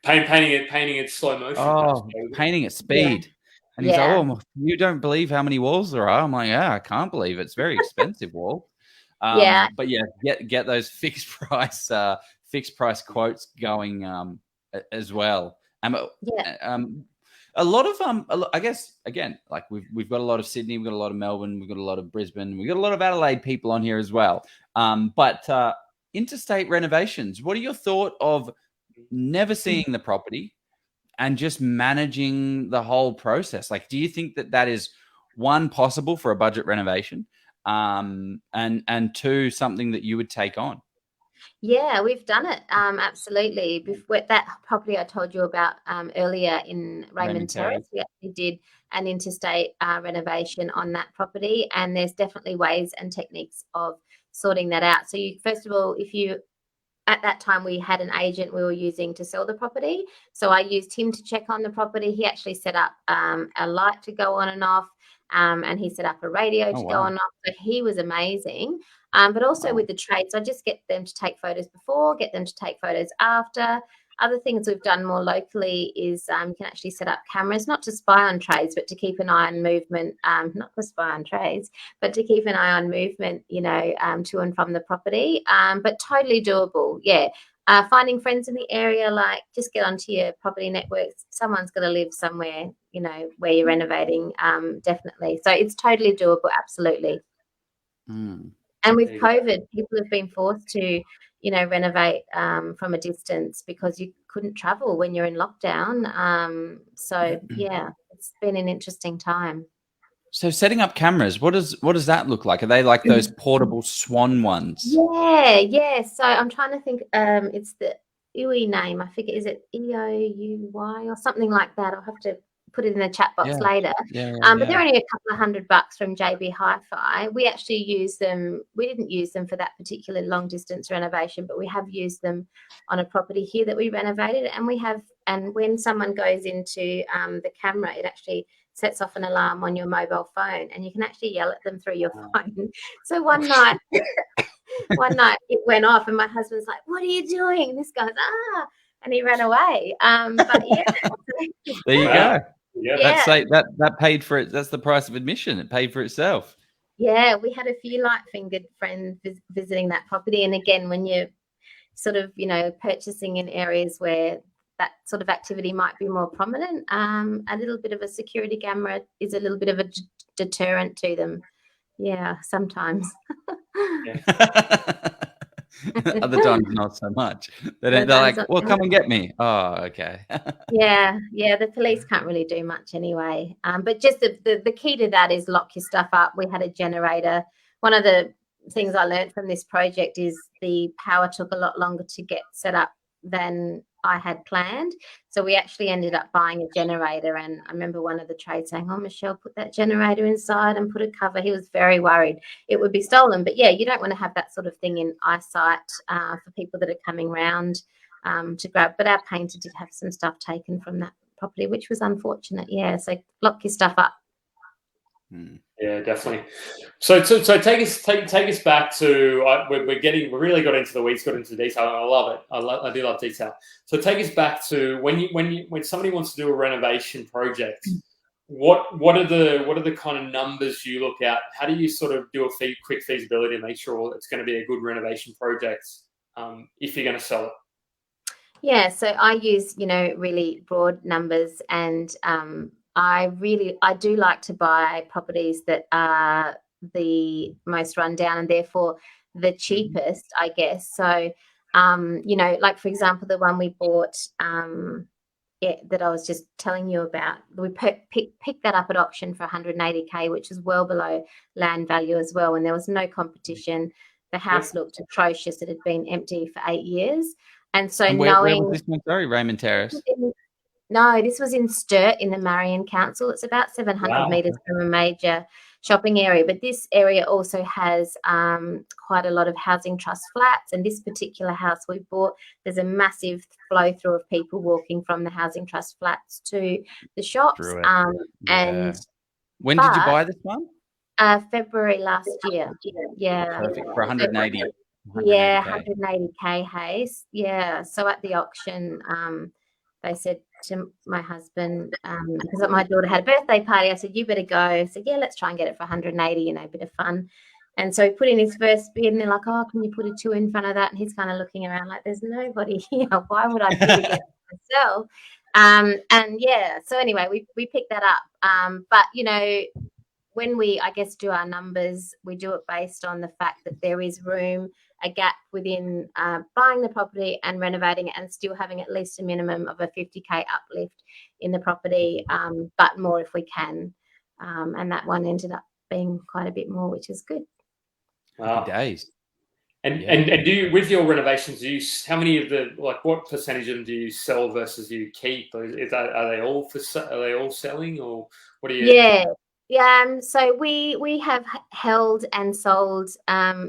painting it slow motion. Oh, painting at speed. And he's like, "Oh, you don't believe how many walls there are?" I'm like, "Yeah, I can't believe it. It's very expensive wall." But get those fixed price quotes going as well. A lot of I guess again, like we've got a lot of Sydney, we've got a lot of Melbourne, we've got a lot of Brisbane, we've got a lot of Adelaide people on here as well. But interstate renovations, what are your thoughts of never seeing the property and just managing the whole process? Like, do you think that is, 1, possible for a budget renovation, and 2, something that you would take on? Yeah, we've done it. Absolutely. Before that property I told you about earlier in Raymond Terrace, we actually did an interstate renovation on that property, and there's definitely ways and techniques of sorting that out. So you, first of all, if you at that time we had an agent we were using to sell the property, so I used him to check on the property. He actually set up a light to go on and off, and he set up a radio to go on and off. So he was amazing. But also with the trades, I just get them to take photos before, get them to take photos after. Other things we've done more locally is you can actually set up cameras, not to spy on trades, but to keep an eye on movement, not to spy on trades, but to keep an eye on movement, to and from the property. But totally doable, yeah. Finding friends in the area, like just get onto your property networks. Someone's got to live somewhere, where you're renovating, definitely. So it's totally doable, absolutely. Mm. And with COVID, people have been forced to, renovate from a distance because you couldn't travel when you're in lockdown. So yeah, it's been an interesting time. So setting up cameras, what does that look like? Are they like those portable Swan ones? Yeah. So I'm trying to think. It's the EOUI name. I forget. Is it EOUY or something like that? I'll have to put it in the chat box later. But they're only a couple of $100 from JB Hi-Fi. We actually use them. We didn't use them for that particular long distance renovation, but we have used them on a property here that we renovated, and when someone goes into the camera, it actually sets off an alarm on your mobile phone, and you can actually yell at them through your phone. So one night it went off, and my husband's like, "What are you doing?" And this guy's and he ran away. But yeah, there you go. Yeah. That paid for it. That's the price of admission. It paid for itself. Yeah, we had a few light-fingered friends visiting that property, and again, when you're sort of purchasing in areas where that sort of activity might be more prominent, a little bit of a security camera is a little bit of a deterrent to them. Yeah, sometimes. Other times, not so much. They're like, "Well, come and get me." Oh, okay. Yeah. The police can't really do much anyway. But just the key to that is lock your stuff up. We had a generator. One of the things I learned from this project is the power took a lot longer to get set up than I had planned. So we actually ended up buying a generator, and I remember one of the trades saying, "Oh, Michelle, put that generator inside and put a cover." He was very worried it would be stolen. But yeah, you don't want to have that sort of thing in eyesight for people that are coming round to grab. But our painter did have some stuff taken from that property, which was unfortunate. Yeah, so lock your stuff up. Yeah, definitely. So take us back to we really got into the weeds, got into the detail, and I love it. I do love detail. So take us back to when somebody wants to do a renovation project. What are the kind of numbers you look at? How do you sort of do a quick feasibility to make sure it's going to be a good renovation project if you're going to sell it? Yeah, so I use really broad numbers, and I do like to buy properties that are the most rundown and therefore the cheapest, I guess. So, like for example, the one we bought that I was just telling you about, we picked that up at auction for 180K, which is well below land value as well. And there was no competition. The house looked atrocious. It had been empty for 8 years. And so where was this one? Sorry, Raymond Terrace. No, this was in Sturt in the Marion Council. It's about 700 metres from a major shopping area. But this area also has quite a lot of housing trust flats. And this particular house we bought, there's a massive flow through of people walking from the housing trust flats to the shops. And when did you buy this one? February last year. Yeah. Perfect. For 180. Yeah, 180K, Hayes. Yeah. So at the auction, they said to my husband, because my daughter had a birthday party, I said, "You better go." I said, "Yeah, let's try and get it for 180, a bit of fun." And so he put in his first bid, and they're like, "Oh, can you put a 2 in front of that?" And he's kind of looking around like, "There's nobody here. Why would I bid against myself?" And yeah, so anyway, we picked that up. But when we, I guess, do our numbers, we do it based on the fact that there is room, a gap within buying the property and renovating it and still having at least a minimum of a 50K uplift in the property, but more if we can. And that one ended up being quite a bit more, which is good. Happy days. And do you, with your renovations, how many of the, like, what percentage of them do you sell versus you keep? Are they all are they all selling, or what do you? Yeah. So we have held and sold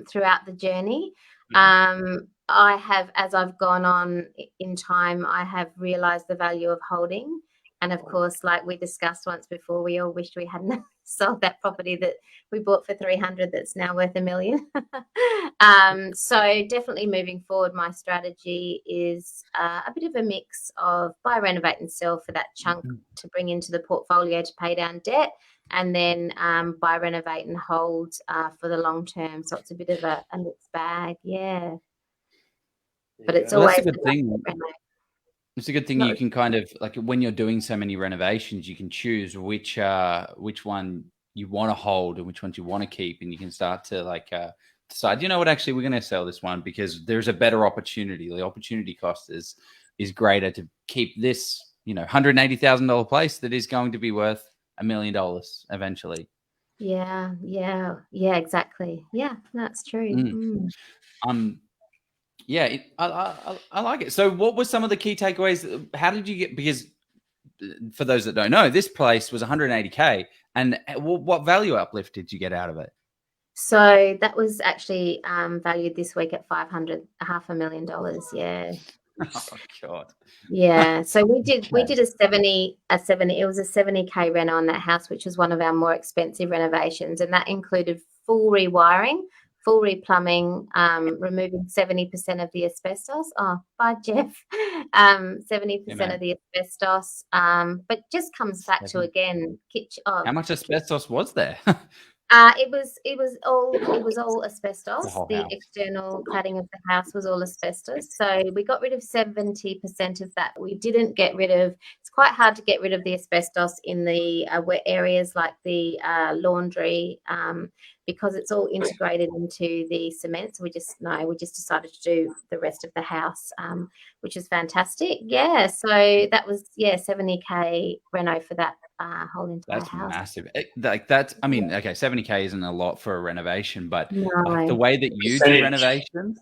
throughout the journey. I have, as I've gone on in time, I have realized the value of holding. And of course, like we discussed once before, we all wished we hadn't sold that property that we bought for 300 that's now worth $1 million. So definitely moving forward, my strategy is a bit of a mix of buy, renovate and sell for that chunk to bring into the portfolio to pay down debt, and then buy, renovate and hold for the long term. So it's a bit of a mixed bag. Yeah. But it's always that's a good thing. It's a good thing you can kind of, like, when you're doing so many renovations, you can choose which one you want to hold and which ones you want to keep, and you can start to decide, you know what, actually we're going to sell this one because there's a better opportunity. The opportunity cost is greater to keep this, $180,000 place that is going to be worth $1 million eventually. Yeah, exactly. Yeah, that's true. Yeah, I like it. So what were some of the key takeaways? How did you get, because for those that don't know, this place was 180K, and what value uplift did you get out of it? So that was actually valued this week at $500,000. Yeah. Oh God. Yeah. So we did a 70, it was a 70K reno on that house, which was one of our more expensive renovations. And that included full rewiring, full replumbing, removing 70% of the asbestos. Oh, bye, Jeff. 70% of the asbestos. But just comes back to, again, how much asbestos was there? It was all asbestos. The external cladding of the house was all asbestos. So we got rid of 70% of that. We didn't get rid of. It's quite hard to get rid of the asbestos in the wet areas like the laundry, because it's all integrated into the cement. So we just decided to do the rest of the house, which is fantastic. Yeah. So that was 70K reno for that whole entire house. That's massive. I mean, okay, 70K isn't a lot for a renovation, but like the way that you do renovations,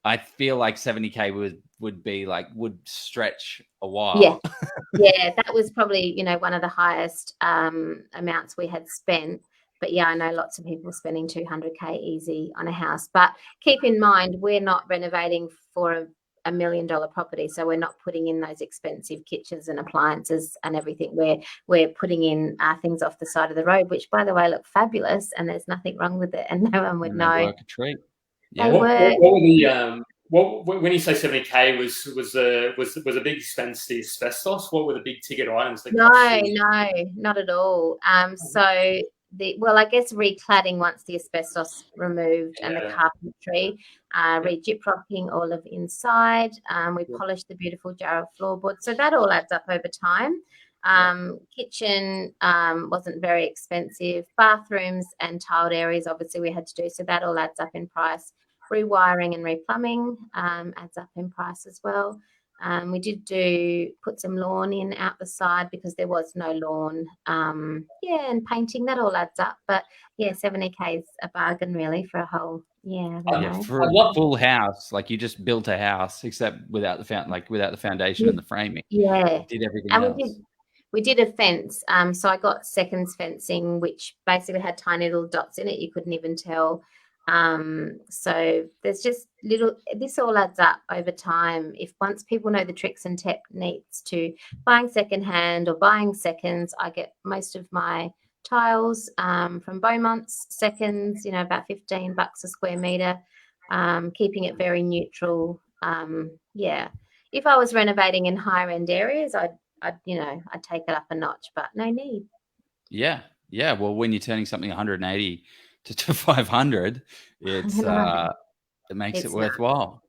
I feel like 70K would stretch a while. Yeah, that was probably one of the highest amounts we had spent. But yeah, I know lots of people spending 200K easy on a house. But keep in mind, we're not renovating for $1 million property, so we're not putting in those expensive kitchens and appliances and everything. We're putting in things off the side of the road, which, by the way, look fabulous, and there's nothing wrong with it, and no one would know. Work a treat. Yeah. What were the when you say 70K was a big expense the asbestos? What were the big ticket items? No, not at all. So I guess recladding once the asbestos removed and the carpentry, re-gyprocking all of inside. We polished the beautiful jarrah floorboard. So that all adds up over time. Kitchen wasn't very expensive. Bathrooms and tiled areas, obviously, we had to do. So that all adds up in price. Rewiring and replumbing adds up in price as well. We did put some lawn in out the side because there was no lawn. And painting, that all adds up. But 70K is a bargain really for a whole for a full house. Like, you just built a house except without the foundation and the framing. Yeah, did everything else. We did a fence. So I got seconds fencing, which basically had tiny little dots in it. You couldn't even tell. So there's just this all adds up over time. If once people know the tricks and techniques to buying secondhand or buying seconds, I get most of my tiles from Beaumont's seconds, about $15 a square meter, keeping it very neutral. If I was renovating in higher end areas, I'd take it up a notch, but no need. Yeah. Well, when you're turning something 180 to 500, it makes it worthwhile.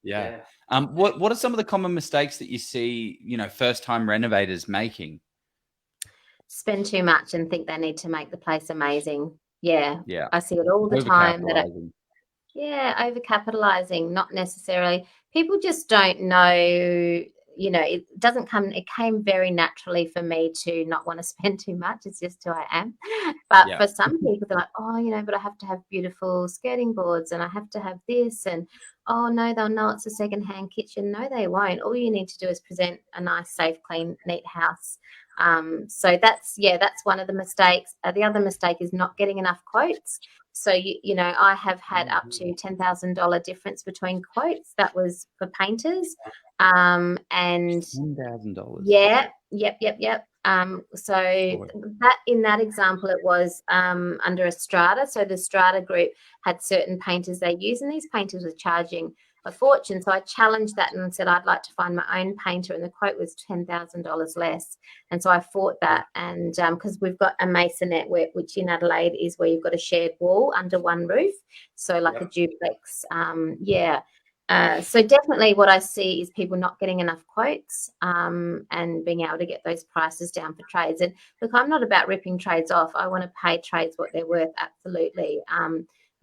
Yeah. What are some of the common mistakes that you see, first time renovators making? Spend too much and think they need to make the place amazing. Yeah. I see it all the time. Overcapitalizing, not necessarily. People just don't know it doesn't come, it came very naturally for me to not want to spend too much. It's just who I am. But for some people, they're like, oh, but I have to have beautiful skirting boards and I have to have this. And, oh, no, they'll know it's a secondhand kitchen. No, they won't. All you need to do is present a nice, safe, clean, neat house. So that's one of the mistakes. The other mistake is not getting enough quotes. So, I have had up to $10,000 difference between quotes. That was for painters. And $10,000. Yeah. Yep. So that in that example, it was under a strata. So the strata group had certain painters they use, and these painters were charging a fortune. So I challenged that and said I'd like to find my own painter, and the quote was $10,000 less. And so I fought that, and because we've got a masonette, which in Adelaide is where you've got a shared wall under one roof, so like a duplex. So definitely what I see is people not getting enough quotes and being able to get those prices down for trades. And look, I'm not about ripping trades off. I want to pay trades what they're worth, absolutely.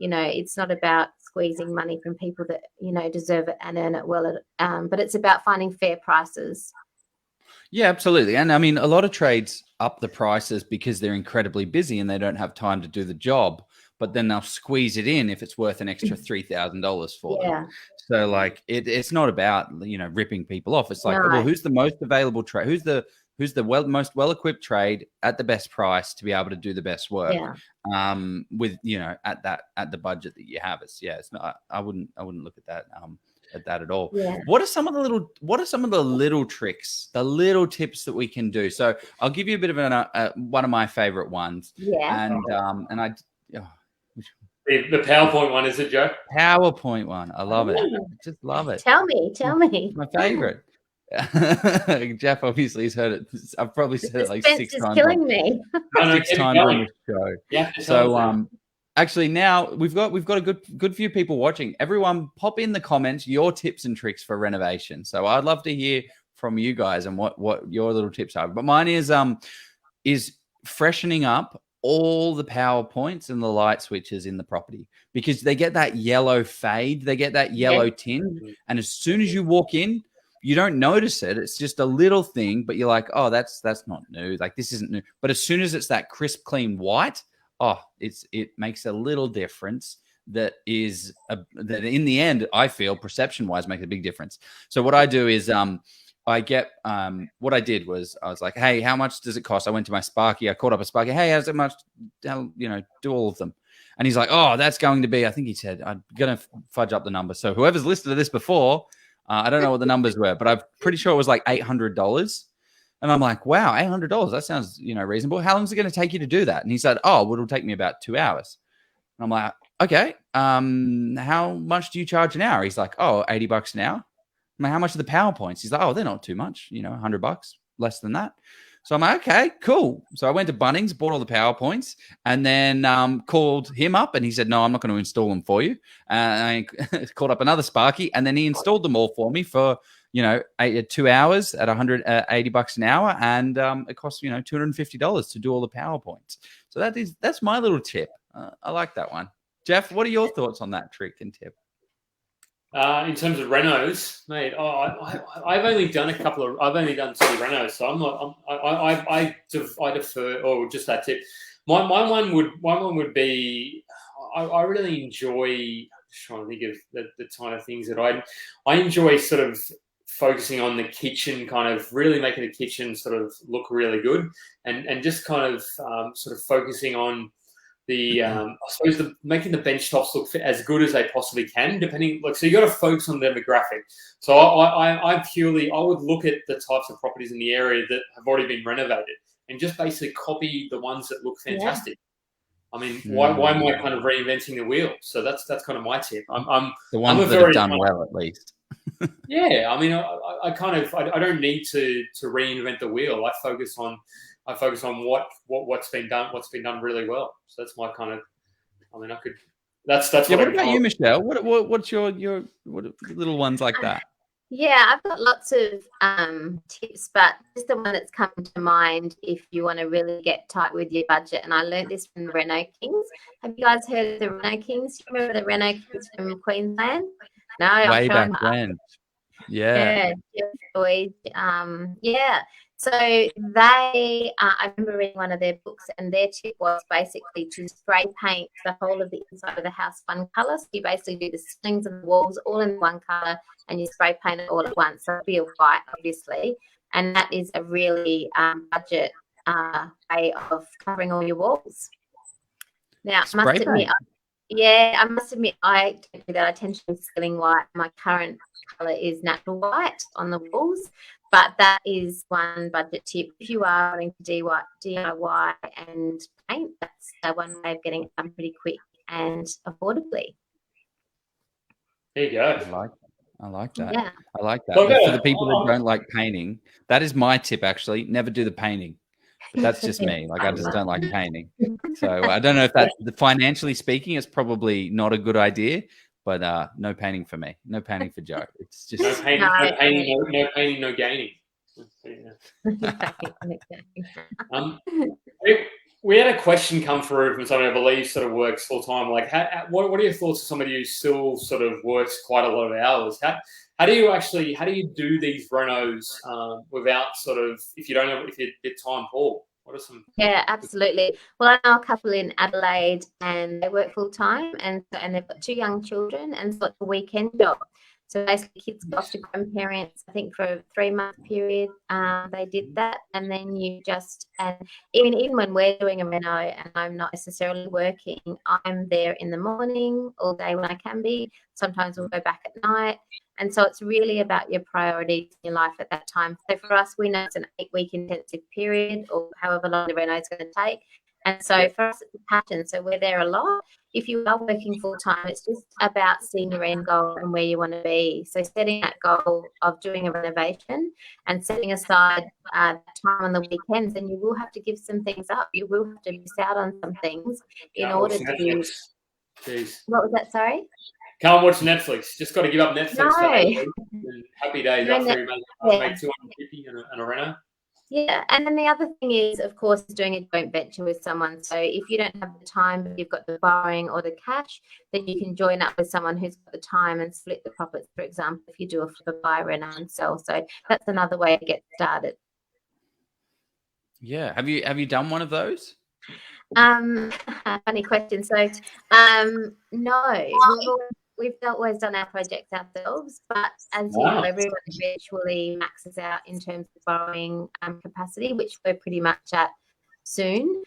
It's not about squeezing money from people that, deserve it and earn it well, but it's about finding fair prices. Yeah, absolutely. And I mean, a lot of trades up the prices because they're incredibly busy and they don't have time to do the job, but then they'll squeeze it in if it's worth an extra $3,000 for them. So like it's not about, ripping people off. It's like, well, who's the most available trade? Who's the most well-equipped trade at the best price to be able to do the best work with, at the budget that you have. It's not, I wouldn't look at that at all. What are some of the little tricks, the little tips that we can do? So I'll give you a bit of one of my favorite ones. The PowerPoint one, is it, Joe? PowerPoint one. I love it. I just love it. Tell me. My favorite. Jeff obviously has heard it. I've probably said it like 6 times. Killing me. 6 times on the show. Yeah. So actually now we've got a good few people watching. Everyone pop in the comments your tips and tricks for renovation. So I'd love to hear from you guys and what your little tips are. But mine is freshening up all the power points and the light switches in the property, because they get that yellow fade, they get that yellow tinge, and as soon as you walk in, you don't notice it. It's just a little thing, but you're like, oh, that's not new. Like, this isn't new. But as soon as it's that crisp, clean white, it makes a little difference. That that in the end, I feel perception wise makes a big difference. So what I do is what I did was I was like, hey, how much does it cost? I went to my Sparky. I called up a Sparky. Hey, how's it much? Do all of them. And he's like, oh, that's going to be, I think he said, I'm going to fudge up the number. So whoever's listed this before, I don't know what the numbers were, but I'm pretty sure it was like $800. And I'm like, wow, $800. That sounds, reasonable. How long is it going to take you to do that? And he said, oh, well, it'll take me about 2 hours. And I'm like, okay, how much do you charge an hour? He's like, oh, $80 an hour. I'm like, how much are the PowerPoints? He's like, oh, they're not too much, $100, less than that. So I'm like, okay, cool. So I went to Bunnings, bought all the PowerPoints, and then called him up, and he said, no, I'm not going to install them for you. And I called up another Sparky, and then he installed them all for me for, 2 hours at $180 an hour, and it cost, $250 to do all the PowerPoints. So that's my little tip. I like that one. Jeff, what are your thoughts on that trick and tip? In terms of renos, mate, I've only done I've only done 2 renos, so I'm not. I defer, or just that tip. My one would be. I really enjoy. Just trying to think of the kind of things that I enjoy, sort of focusing on the kitchen, kind of really making the kitchen sort of look really good, and just kind of sort of focusing on I suppose making the bench tops look as good as they possibly can, depending. So you got to focus on the demographic. So I would look at the types of properties in the area that have already been renovated and just basically copy the ones that look fantastic. I mean, why am I kind of reinventing the wheel? So that's kind of my tip. I'm the ones that have done well, at least. Yeah, I mean, I don't need to reinvent the wheel. I focus on what's been done really well. So that's my kind of. I mean, I could. That's. Yeah. What about you, Michelle? What's your little ones like that? Yeah, I've got lots of tips, but just the one that's come to mind if you want to really get tight with your budget. And I learned this from the Reno Kings. Have you guys heard of the Reno Kings? Do you remember the Reno Kings from Queensland? No, way back when. Yeah. enjoyed. Yeah. So they, I remember reading one of their books, and their tip was basically to spray paint the whole of the inside of the house one colour. So you basically do the ceilings and the walls all in one colour, and you spray paint it all at once. So it'll be a white, obviously, and that is a really budget way of covering all your walls. Now, I must admit, I don't do that. I tend to do ceiling white. My current colour is natural white on the walls, but that is one budget tip. If you are wanting to DIY and paint, that's one way of getting it done pretty quick and affordably. There you go. I like that. Yeah. I like that. Okay. For the people that don't like painting, that is my tip, actually. Never do the painting. But that's just me. Like, I just don't like painting. So I don't know if that's, financially speaking, it's probably not a good idea, but no painting for me. No painting for Joe. It's just no painting, no gaining. We had a question come through from somebody I believe sort of works full time. Like, what are your thoughts on somebody who still sort of works quite a lot of hours? How do you do these renos without sort of, if you're a bit time poor? What are some? Yeah, absolutely. Well, I know a couple in Adelaide, and they work full time, and they've got 2 young children, and it's like a weekend job. So basically, kids go off to grandparents, I think for a 3-month period, they did that. And then and even when we're doing a reno and I'm not necessarily working, I'm there in the morning all day when I can be. Sometimes we'll go back at night. And so it's really about your priorities in your life at that time. So for us, we know it's an 8-week intensive period, or however long the reno is going to take. And so for us, it's a pattern. So we're there a lot. If you are working full time, it's just about seeing your end goal and where you want to be. So setting that goal of doing a renovation and setting aside time on the weekends, and you will have to give some things up. You will have to miss out on some things in order to. Jeez. What was that? Sorry. Can't watch Netflix. Just got to give up Netflix. No. Happy days after you make 250 and a reno. Yeah, and then the other thing is, of course, doing a joint venture with someone. So if you don't have the time, but you've got the borrowing or the cash, then you can join up with someone who's got the time and split the profits, for example, if you do a flip, buy, reno, and sell. So that's another way to get started. Yeah. Have you done one of those? Funny question. So no, we've always done our projects ourselves, but as you know, everyone eventually maxes out in terms of borrowing capacity, which we're pretty much at soon.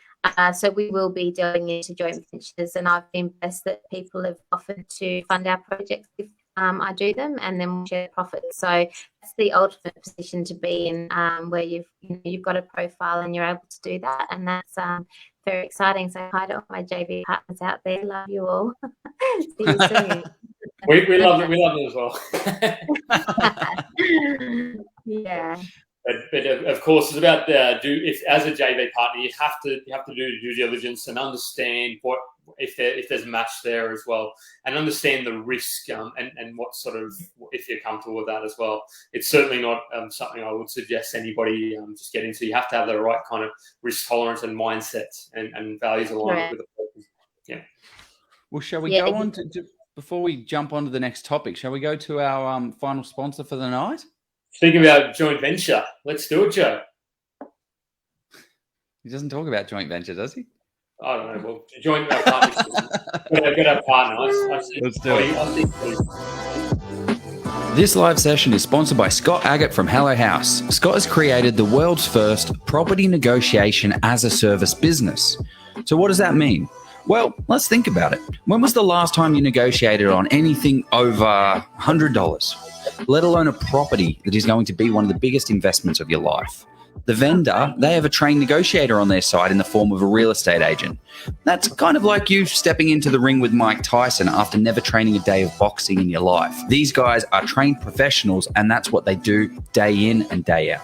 So we will be delving into joint ventures, and I've been blessed that people have offered to fund our projects if I do them, and then we'll share profits. So that's the ultimate position to be in, where you've got a profile and you're able to do that, and that's very exciting. So hi to all my JV partners out there. Love you all. See you soon. we love it. We love it as well. Yeah. But of course, it's about if as a JV partner, you have to do due diligence and understand if there's a match there as well, and understand the risk and what sort of, if you're comfortable with that as well. It's certainly not something I would suggest anybody just get into. You have to have the right kind of risk tolerance and mindset and values aligned with the person. Yeah. Well, shall we go on to before we jump on to the next topic? Shall we go to our final sponsor for the night? Speaking about joint venture, let's do it, Joe. He doesn't talk about joint venture, does he? I don't know. Well, joint partnership. Good to have partners. Let's do it. This live session is sponsored by Scott Agate from Hello House. Scott has created the world's first property negotiation as a service business. So what does that mean? Well, let's think about it. When was the last time you negotiated on anything over $100, let alone a property that is going to be one of the biggest investments of your life? The vendor, they have a trained negotiator on their side in the form of a real estate agent. That's kind of like you stepping into the ring with Mike Tyson after never training a day of boxing in your life. These guys are trained professionals, and that's what they do day in and day out.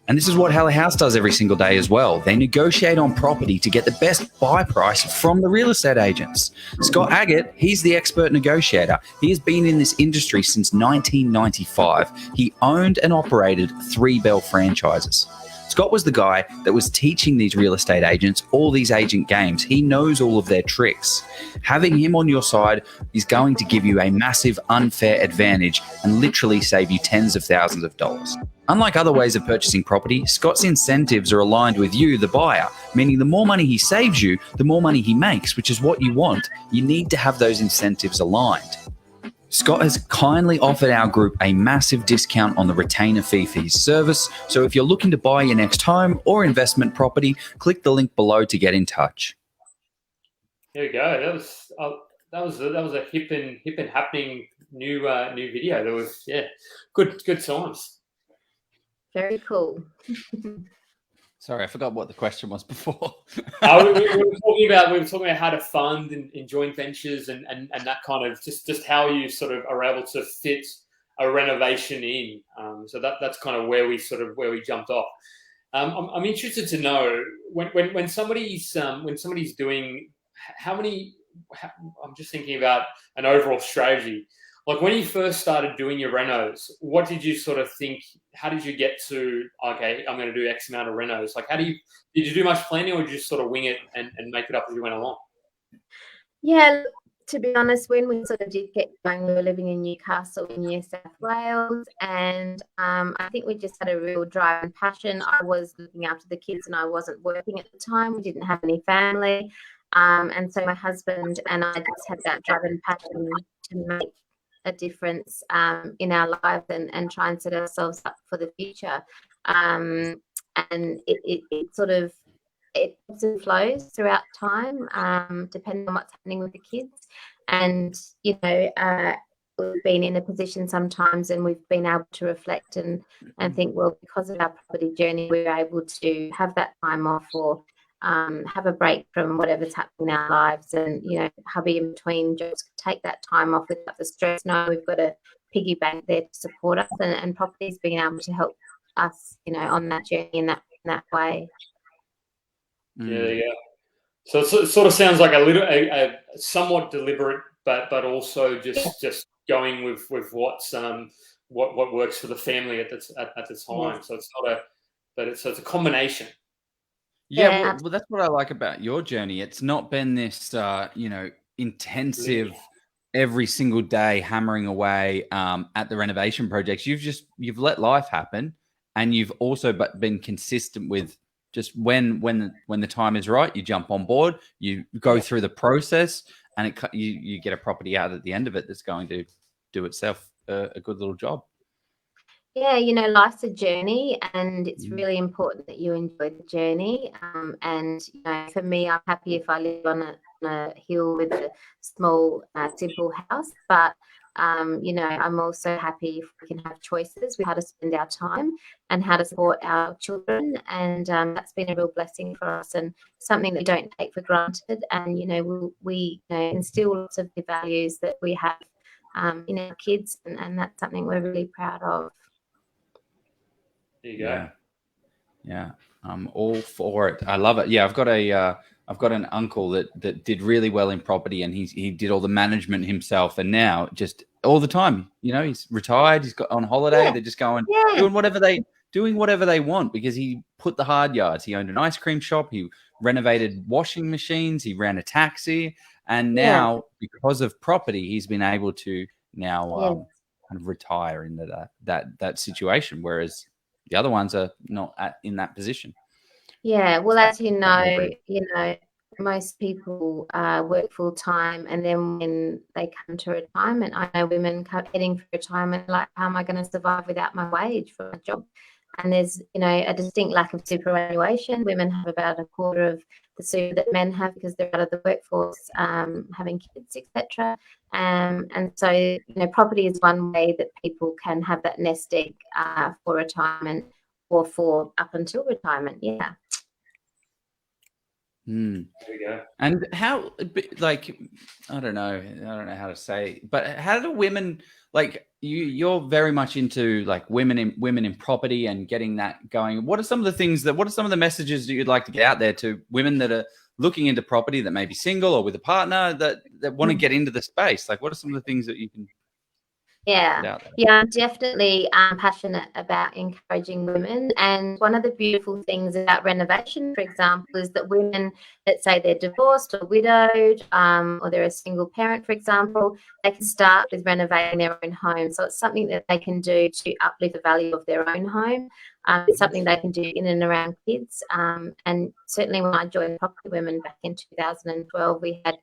And this is what Hello House does every single day as well. They negotiate on property to get the best buy price from the real estate agents. Scott Agate, he's the expert negotiator. He has been in this industry since 1995. He owned and operated 3 Bell franchises. Scott was the guy that was teaching these real estate agents all these agent games. He knows all of their tricks. Having him on your side is going to give you a massive unfair advantage and literally save you tens of thousands of dollars. Unlike other ways of purchasing property, Scott's incentives are aligned with you, the buyer, meaning the more money he saves you, the more money he makes, which is what you want. You need to have those incentives aligned. Scott has kindly offered our group a massive discount on the retainer fee for his service. So if you're looking to buy your next home or investment property, click the link below to get in touch. There you go. That was a hip and happening new video. That was good times. Very cool. Sorry, I forgot what the question was before. we were talking about how to fund in joint ventures and that kind of just how you sort of are able to fit a renovation in. So that's kind of where we jumped off. I'm interested to know when somebody's doing I'm just thinking about an overall strategy. Like when you first started doing your renos, what did you sort of think? How did you get to, okay, I'm going to do X amount of renos? Like did you do much planning or did you just sort of wing it and make it up as you went along? Yeah, to be honest, when we sort of did get going, we were living in Newcastle in New South Wales, and I think we just had a real drive and passion. I was looking after the kids and I wasn't working at the time. We didn't have any family. And so my husband and I just had that drive and passion to make a difference in our lives and try and set ourselves up for the future. And it sort of it ebbs and flows throughout time, depending on what's happening with the kids. And we've been in a position sometimes and we've been able to reflect and think, well, because of our property journey, we're able to have that time off or have a break from whatever's happening in our lives, and hubby in between jobs take that time off without the stress. No, we've got a piggy bank there to support us, and property's being able to help us, on that journey in that way. Yeah. So it sort of sounds like a somewhat deliberate, but also just going with what's what works for the family at the time. Yes. So it's not it's a combination. Yeah, well, that's what I like about your journey. It's not been this, intensive every single day hammering away at the renovation projects. You've let life happen, and you've also been consistent with just when the time is right, you jump on board, you go through the process, and you get a property out at the end of it that's going to do itself a good little job. Yeah, life's a journey, and it's really important that you enjoy the journey. And for me, I'm happy if I live on a hill with a small, simple house. But I'm also happy if we can have choices with how to spend our time and how to support our children. And that's been a real blessing for us and something that we don't take for granted. And we instill lots of the values that we have in our kids, and that's something we're really proud of. There you go. Yeah, I'm all for it. I love it. Yeah, I've got an uncle that did really well in property, and he did all the management himself, and now just all the time, he's retired, he's got on holiday, they're just going doing whatever they want because he put the hard yards. He owned an ice cream shop, he renovated washing machines, he ran a taxi, and now because of property, he's been able to now kind of retire into that situation, whereas the other ones are not in that position. Yeah, well, as you know, most people work full time, and then when they come to retirement, I know women heading for retirement, like, how am I going to survive without my wage for my job? And there's, a distinct lack of superannuation. Women have about a quarter of the super that men have because they're out of the workforce, having kids, etc. And so, property is one way that people can have that nest egg for retirement or for up until retirement. Yeah. Mm. There we go. And how, like, I don't know how to say, but how do women, like, you're very much into like women in property and getting that going. What are some of the messages that you'd like to get out there to women that are looking into property, that may be single or with a partner that want to get into the space? Like, what are some of the things that you can Yeah, get out there? yeah, I'm definitely passionate about encouraging women. And one of the beautiful things about renovation, for example, is that women, let's say they're divorced or widowed, or they're a single parent, for example, they can start with renovating their own home. So it's something that they can do to uplift the value of their own home. It's something they can do in and around kids. And certainly when I joined Property Women back in 2012, we had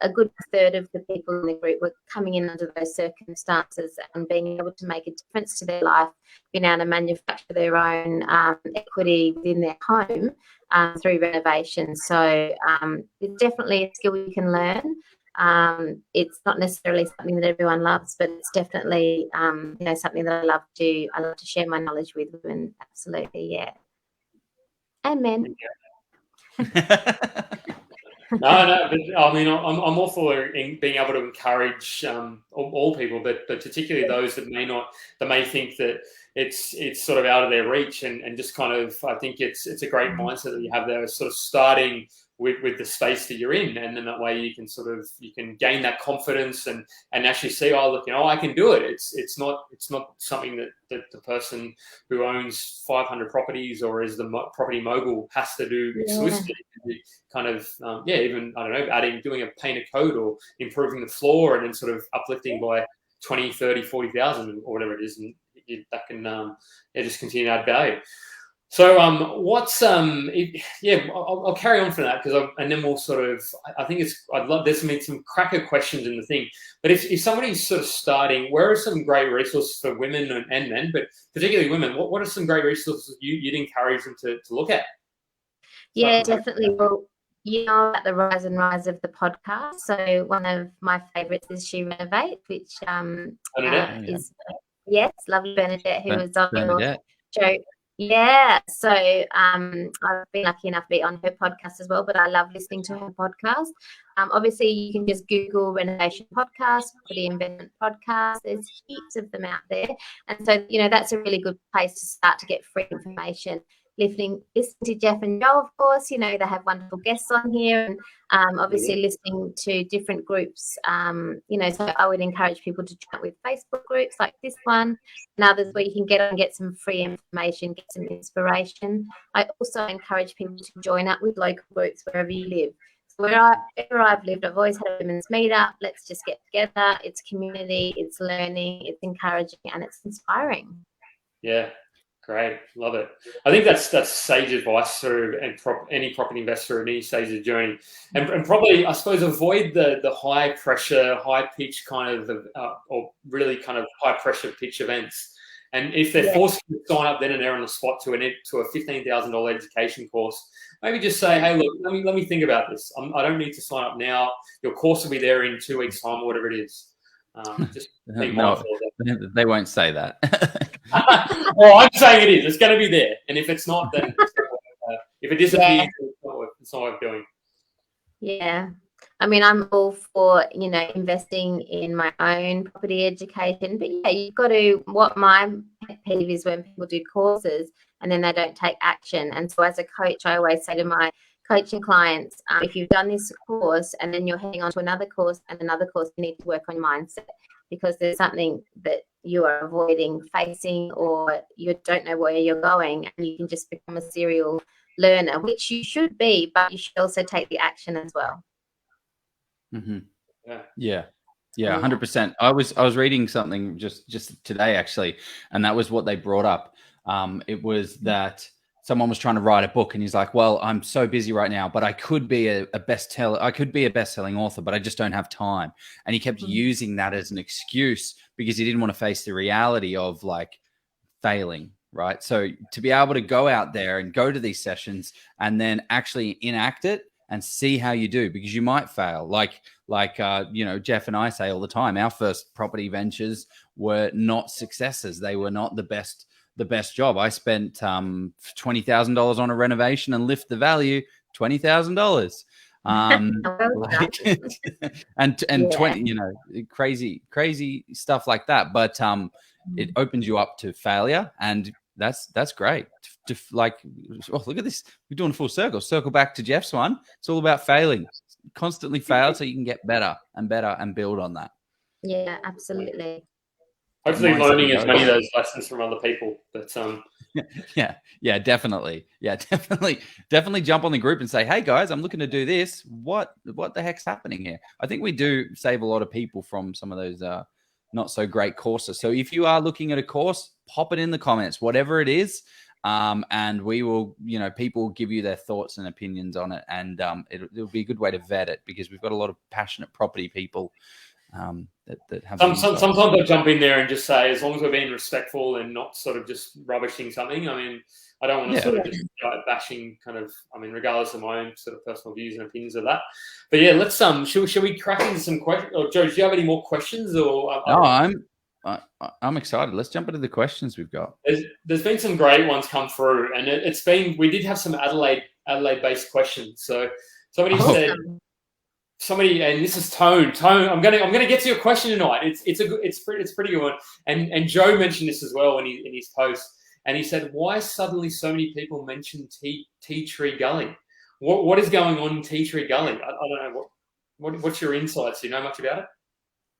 a good third of the people in the group were coming in under those circumstances and being able to make a difference to their life, being able to manufacture their own equity within their home through renovation. So it's definitely a skill you can learn. It's not necessarily something that everyone loves, but it's definitely something that I love to share my knowledge with women. Absolutely, yeah. And men. No, but I mean, I'm all for being able to encourage all people, but particularly those that may think that it's sort of out of their reach, and just kind of, I think it's a great mindset that you have there, sort of starting with the space that you're in, and then that way you can gain that confidence and actually see, oh look, I can do it. It's not something that the person who owns 500 properties or is the property mogul has to do exclusively. Kind of even, I don't know, doing a paint a coat or improving the floor and then sort of uplifting by 20, 30, 40,000 or whatever it is, and that can just continue to add value. So I'll carry on from that, and then we'll sort of, I think there's some cracker questions in the thing, but if somebody's sort of starting, where are some great resources for women and men, but particularly women, what are some great resources you'd encourage them to look at? Yeah, definitely. Well, you know about the rise of the podcast. So one of my favourites is She Renovate, which is, yes, lovely Bernadette, who was on your show. Yeah, so I've been lucky enough to be on her podcast as well, but I love listening to her podcast. Obviously, you can just Google Renovation Podcast, Property Investment Podcast. There's heaps of them out there. And so, that's a really good place to start to get free information. Listening to Jeff and Joe, of course, they have wonderful guests on here, and obviously listening to different groups, so I would encourage people to chat with Facebook groups like this one and others where you can get some free information, get some inspiration. I also encourage people to join up with local groups wherever you live. So wherever I've lived, I've always had a women's meetup. Let's just get together. It's community, it's learning, it's encouraging, and it's inspiring. Yeah. Great, love it. I think that's sage advice for any property investor at any stage of the journey, and probably, I suppose, avoid the high pressure, high pitch kind of or really kind of high pressure pitch events. And if they're forced to sign up then and there on the spot to a $15,000 education course, maybe just say, hey, look, let me think about this. I don't need to sign up now. Your course will be there in 2 weeks' time, or whatever it is. Just be mindful of that. They won't say that. Well, I'm saying it is. It's going to be there, and if it's not, then if it disappears, it's not worth doing. Yeah, I mean, I'm all for investing in my own property education, but yeah, you've got to. What my pet peeve is when people do courses and then they don't take action. And so, as a coach, I always say to my coaching clients, if you've done this course and then you're heading on to another course and another course, you need to work on your mindset, because there's something that you are avoiding facing, or you don't know where you're going, and you can just become a serial learner, which you should be, but you should also take the action as well. Mm-hmm. Yeah, 100%. I was reading something just today, actually, and that was what they brought up. It was that someone was trying to write a book, and he's like, well, I'm so busy right now, but I could be a best-selling author, but I just don't have time. And he kept using that as an excuse because he didn't want to face the reality of like failing, right? So to be able to go out there and go to these sessions and then actually enact it and see how you do, because you might fail. Like Jeff and I say all the time, our first property ventures were not successes. They were not the best job. I spent $20,000 on a renovation and lift the value. $20,000. And Yeah. 20, crazy stuff like that. But it opens you up to failure, and that's great. Look at this. We're doing a full circle. Circle back to Jeff's one. It's all about failing. Constantly fail so you can get better and better and build on that. Yeah, absolutely. Hopefully learning as many of those lessons from other people. But yeah, definitely. Yeah, definitely jump on the group and say, hey guys, I'm looking to do this. What the heck's happening here? I think we do save a lot of people from some of those not so great courses. So if you are looking at a course, pop it in the comments, whatever it is. And we will, people will give you their thoughts and opinions on it. And it'll be a good way to vet it, because we've got a lot of passionate property people that have sometimes I jump in there and just say, as long as we're being respectful and not sort of just rubbishing something. I mean, I don't want to sort of just bashing regardless of my own sort of personal views and opinions of that. But yeah, let's shall we crack into some questions? Or Joe, do you have any more questions? Or no, I'm excited. Let's jump into the questions we've got. There's been some great ones come through, and we did have some Adelaide based questions. So somebody said. Somebody, and this is Tone. I'm gonna get to your question tonight. It's a pretty good one. And Joe mentioned this as well in his post. And he said, why suddenly so many people mention Tea Tree Gully? What is going on in Tea Tree Gully? I don't know. What's your insights? Do you know much about it?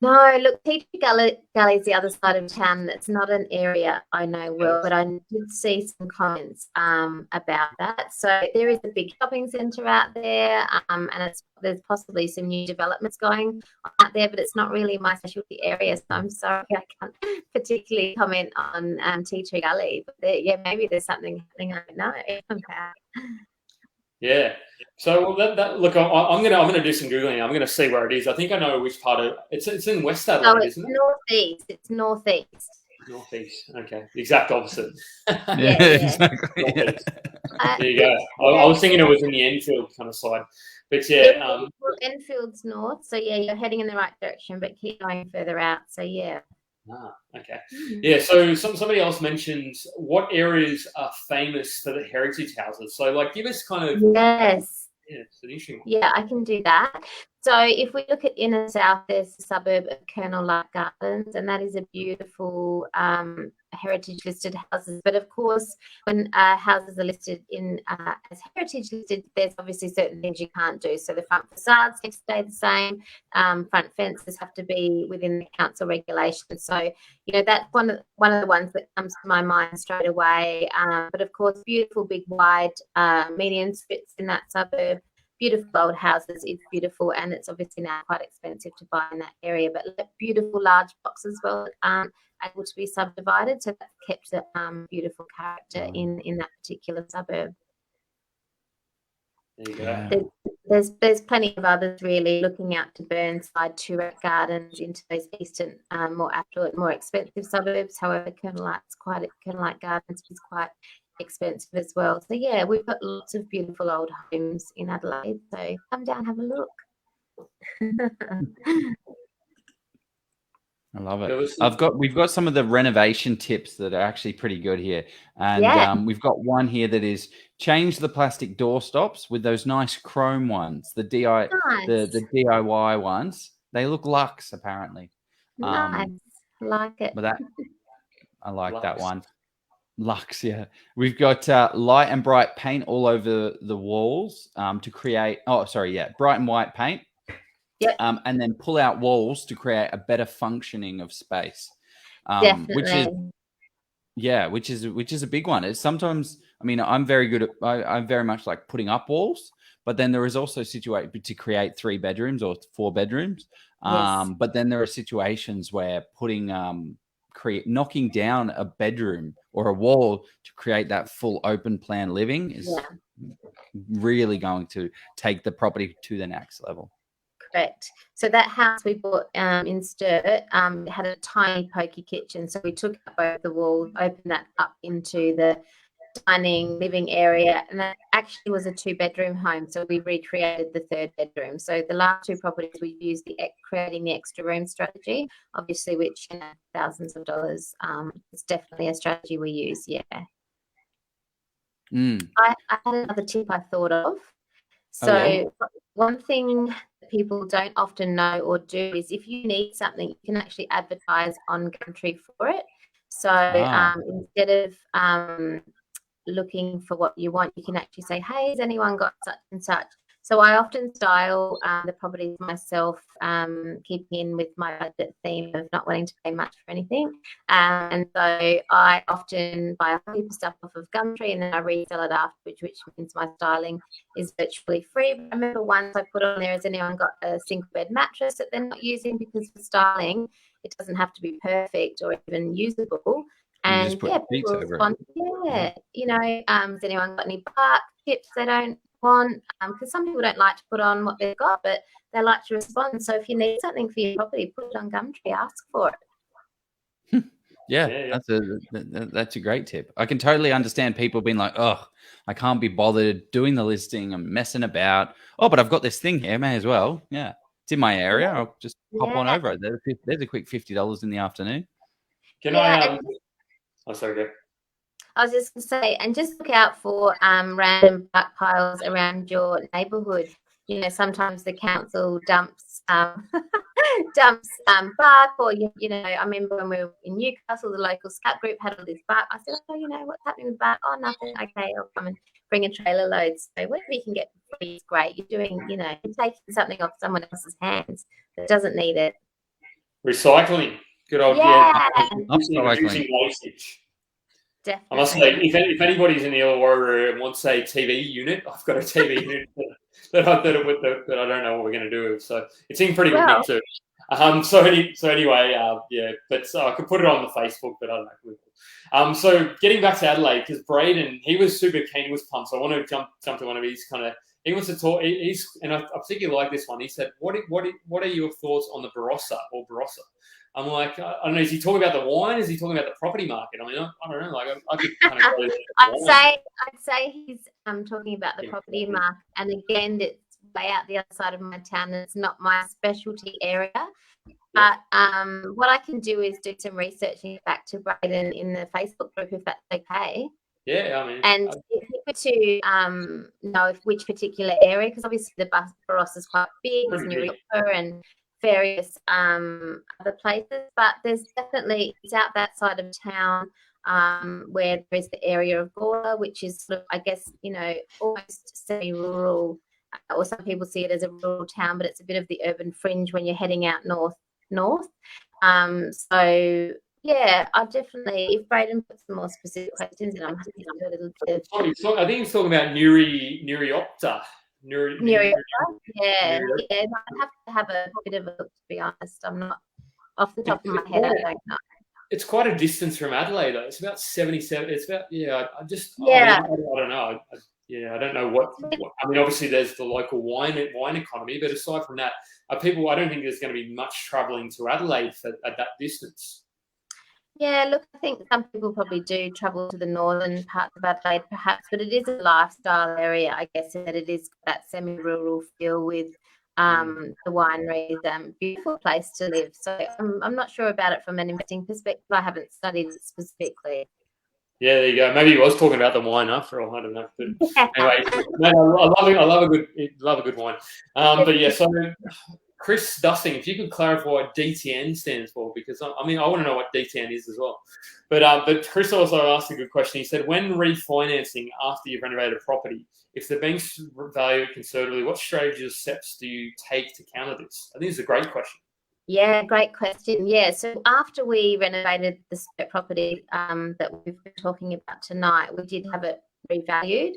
No, look, Tea Tree Gully is the other side of town. That's not an area I know well, but I did see some comments about that. So there is a big shopping centre out there, and there's possibly some new developments going out there, but it's not really my specialty area, so I'm sorry I can't particularly comment on Tea Tree Gully. But maybe there's something happening I don't know about. Yeah. So look, I'm gonna do some googling. I'm gonna see where it is. I think I know which part of it's in West Adelaide, isn't it? Northeast. It's northeast. Northeast. Okay, the exact opposite. Yeah, exactly. There you go. I was thinking it was in the Enfield kind of side, but yeah. Enfield's north, so yeah, you're heading in the right direction, but keep going further out. So yeah. Okay. Yeah, so somebody else mentioned what areas are famous for the heritage houses. So, give us kind of... Yes. Yeah, it's an issue. Yeah, I can do that. So if we look at inner south, there's the suburb of Colonel Light Gardens, and that is a beautiful heritage listed houses. But of course, when houses are listed in as heritage listed, there's obviously certain things you can't do. So the front facades have to stay the same. Front fences have to be within the council regulations. So that's one of the ones that comes to my mind straight away. But of course, beautiful big wide median strips in that suburb. Beautiful old houses. It's beautiful, and it's obviously now quite expensive to buy in that area, but beautiful large blocks as well aren't able to be subdivided, so that's kept a beautiful character in that particular suburb. There you go. There's plenty of others really, looking out to Burnside, Toorak Gardens, into those eastern, more affluent, more expensive suburbs. However, Colonel Light Gardens is quite expensive as well. So yeah, we've got lots of beautiful old homes in Adelaide, so come down, have a look. I love it. We've got some of the renovation tips that are actually pretty good here, and we've got one here that is change the plastic door stops with those nice chrome ones, the DIY ones. They look luxe apparently. Nice, like it. But I like that one. Lux, yeah. We've got light and bright paint all over the walls to create. Bright and white paint. Yep. And then pull out walls to create a better functioning of space. Definitely. Which is a big one. It's sometimes, I'm very good at. I'm very much like putting up walls, but then there is also situation to create 3 bedrooms or 4 bedrooms. Yes. But then there are situations where putting knocking down a bedroom or a wall to create that full open plan living is really going to take the property to the next level. Correct. So that house we bought in Sturt had a tiny pokey kitchen. So we took out both the walls, opened that up into the dining living area, and that actually was a 2-bedroom home. So we recreated the 3rd bedroom. So the last 2 properties we used creating the extra room strategy, obviously, which thousands of dollars. It's definitely a strategy we use. Yeah. I had another tip I thought of. So one thing that people don't often know or do is if you need something, you can actually advertise on Gumtree for it. So instead of looking for what you want, you can actually say, hey, has anyone got such and such? So I often style the properties myself, keeping in with my budget theme of not wanting to pay much for anything. And so I often buy a heap of stuff off of Gumtree and then I resell it afterwards, which means my styling is virtually free. But I remember once I put on there, has anyone got a single bed mattress that they're not using? Because for styling, it doesn't have to be perfect or even usable. And just put people over respond, has anyone got any bark tips they don't want? Because some people don't like to put on what they've got, but they like to respond. So if you need something for your property, put it on Gumtree, ask for it. That's a great tip. I can totally understand people being like, oh, I can't be bothered doing the listing. I'm messing about. Oh, but I've got this thing here. May as well. Yeah. It's in my area. I'll just hop on over. There's a quick $50 in the afternoon. Sorry, go. I was just going to say, and just look out for random bark piles around your neighbourhood. You know, sometimes the council dumps bark, or I remember when we were in Newcastle, the local scout group had all this bark. I said, what's happening with bark? Oh, nothing. Okay, I'll come and bring a trailer load. So whatever you can get for free is great. You're doing, you're taking something off someone else's hands that doesn't need it. Recycling, good old reducing wastage. Definitely. I must say, if anybody's in the Illawarra and wants a TV unit, I've got a TV unit that I don't know what we're going to do with. So it's in pretty good nick too. But I could put it on the Facebook, but I don't know. So getting back to Adelaide, because Braden, he was super keen, he was pumped. So I want to jump to one of his kind of. He wants to talk. And I particularly like this one. He said, "What are your thoughts on the Barossa or Barossa?" I'm like, I don't know. Is he talking about the wine? Is he talking about the property market? I mean, I don't know. Like, I could kind of go I'd say he's talking about the property market, and again, it's way out the other side of my town, and it's not my specialty area. But what I can do is do some researching back to Braden in the Facebook group, if that's okay. Yeah, I mean, and if you were to know which particular area, because obviously the Barossa is quite big, there's Nurioka and various other places, but there's definitely, it's out that side of town where there's the area of Gawler, which is sort of, I guess, almost semi-rural, or some people see it as a rural town, but it's a bit of the urban fringe when you're heading out north. So yeah, I definitely, if Braden puts some more specific questions in, I'm happy to do a little bit. I think he's talking about Nuriopta. Yeah. I'd have to have a bit of a look, to be honest. I'm not off the top of my head. I don't know. It's quite a distance from Adelaide, though. It's about 77. It's about I don't know. I don't know what. I mean, obviously there's the local wine economy, but aside from that, I don't think there's going to be much travelling to Adelaide at that distance. Yeah, look, I think some people probably do travel to the northern parts of Adelaide, perhaps, but it is a lifestyle area, I guess, in that it is that semi-rural feel with the wineries. Beautiful place to live. So I'm not sure about it from an investing perspective. I haven't studied it specifically. Yeah, there you go. Maybe he was talking about the wine after all. I don't know. But anyway, I love a good wine. But yeah, so Chris Dusting, if you could clarify what DTN stands for, because I want to know what DTN is as well. But Chris also asked a good question. He said, when refinancing after you've renovated a property, if the banks value it conservatively, what strategies or steps do you take to counter this? I think it's a great question. Yeah, great question. Yeah, so after we renovated the property that we've been talking about tonight, we did have it revalued.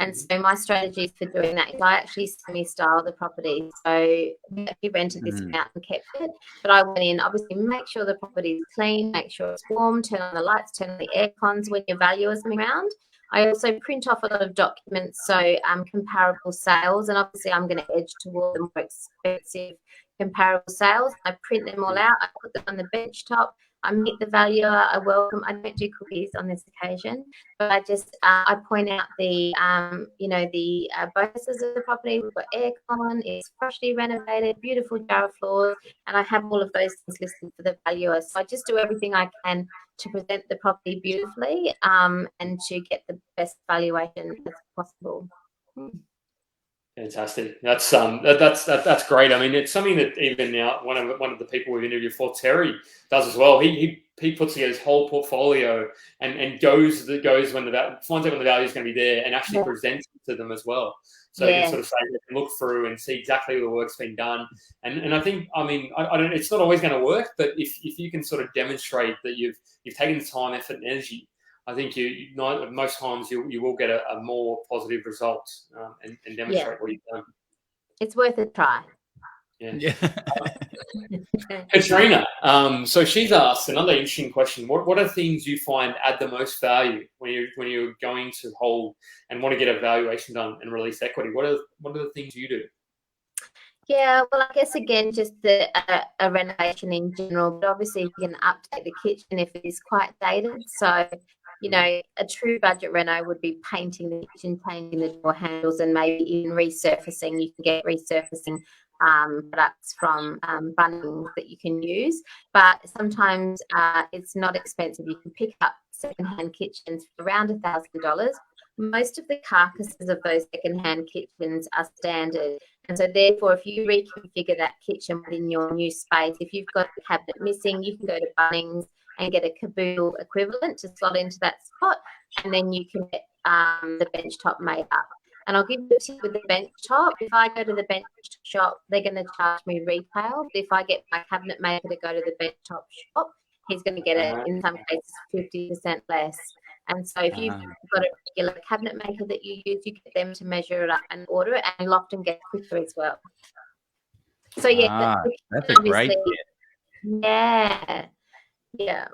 And so my strategies for doing that is I actually semi-style the property. So we rented this out and kept it, but I went in, obviously make sure the property is clean, make sure it's warm, turn on the lights, turn on the air cons when your valuers are around. I also print off a lot of documents, so comparable sales, and obviously I'm going to edge toward the more expensive comparable sales. I print them all out, I put them on the bench top, I meet the valuer, I welcome. I don't do cookies on this occasion, but I just I point out the bonuses of the property. We've got aircon, it's freshly renovated, beautiful jar of floors, and I have all of those things listed for the valuer. So I just do everything I can to present the property beautifully and to get the best valuation as possible. Fantastic. That's great. I mean, it's something that even now one of the people we've interviewed for, Terry, does as well. He puts together his whole portfolio and goes when finds out when the value is going to be there and actually presents it to them as well. So you can sort of say, look through and see exactly the work's been done. And I think, I mean, I don't. It's not always going to work, but if you can sort of demonstrate that you've taken the time, effort, and energy, I think most times you will get a more positive result and demonstrate what you've done. It's worth a try. Yeah. Katrina, so she's asked another interesting question. What are things you find add the most value when you're going to hold and want to get a valuation done and release equity? What are the things you do? Yeah, well, I guess again, just a renovation in general, but obviously you can update the kitchen if it is quite dated. So, you know, a true budget reno would be painting the kitchen, changing the door handles, and maybe even resurfacing. You can get resurfacing products from Bunnings that you can use, but sometimes it's not expensive. You can pick up secondhand kitchens for around $1,000. Most of the carcasses of those secondhand kitchens are standard. And so therefore, if you reconfigure that kitchen within your new space, if you've got a cabinet missing, you can go to Bunnings and get a caboodle equivalent to slot into that spot, and then you can get the bench top made up. And I'll give you a tip with the bench top. If I go to the bench shop, they're going to charge me retail. But if I get my cabinet maker to go to the bench top shop, he's going to get it, in some cases, 50% less. And so if you've got a regular cabinet maker that you use, you get them to measure it up and order it, and you'll often get quicker as well. So, yeah. That's a great tip. Yeah. Yeah.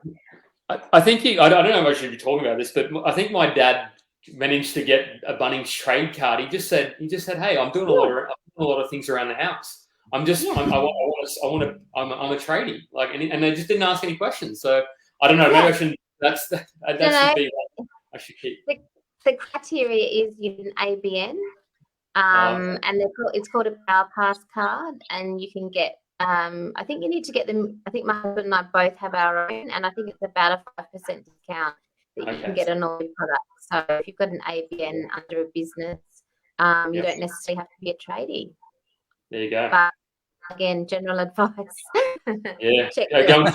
I think I don't know if I should be talking about this, but I think my dad managed to get a Bunnings trade card. He just said, "Hey, I'm doing a lot of things around the house. I'm a tradie." Like, and they just didn't ask any questions. So I don't know. Maybe I shouldn't. That should be what I should keep. The criteria is you need an ABN, and it's called a Power Pass card, and you can get. I think you need to get them. I think my husband and I both have our own, and I think it's about a 5% discount that you can get on all your products. So if you've got an ABN under a business, you don't necessarily have to be a tradie. There you go. But again, general advice. Yeah. Go and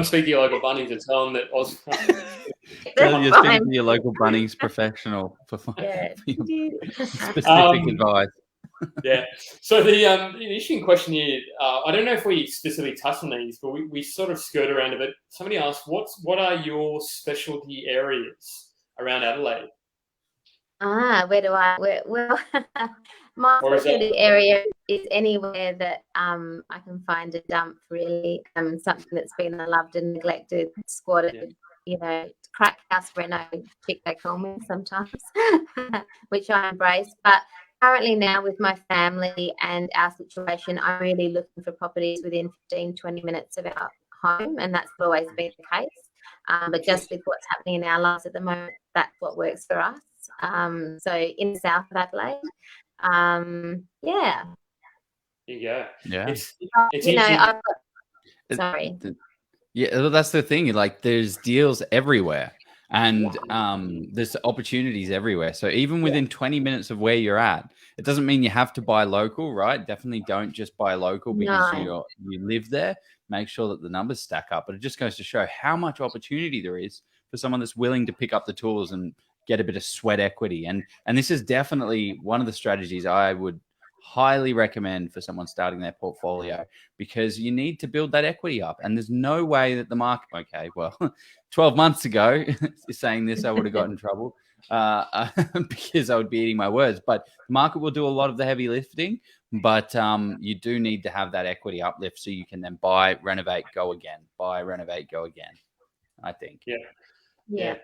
speak to your local Bunnings and tell them that you're speaking to your local Bunnings professional for specific advice. Yeah. So the interesting question here, I don't know if we specifically touched on these, but we sort of skirt around a bit. Somebody asked, what are your specialty areas around Adelaide? Well, my specialty area is anywhere that I can find a dump, really, something that's been unloved and neglected, squatted, crack house reno, chick they call me sometimes, which I embrace. But currently now with my family and our situation, I'm really looking for properties within 15-20 minutes of our home, and that's always been the case. But just with what's happening in our lives at the moment, that's what works for us. So in the south of Adelaide, There you go. Yeah. Sorry. Yeah, that's the thing. Like, there's deals everywhere, and there's opportunities everywhere. So even within 20 minutes of where you're at, it doesn't mean you have to buy local, right? Definitely don't just buy local because you live there. Make sure that the numbers stack up. But it just goes to show how much opportunity there is for someone that's willing to pick up the tools and get a bit of sweat equity. And this is definitely one of the strategies I would highly recommend for someone starting their portfolio, because you need to build that equity up. And there's no way that the market, 12 months ago, saying this, I would have got in trouble because I would be eating my words. But the market will do a lot of the heavy lifting, but you do need to have that equity uplift so you can then buy, renovate, go again, buy, renovate, go again, I think. Yeah.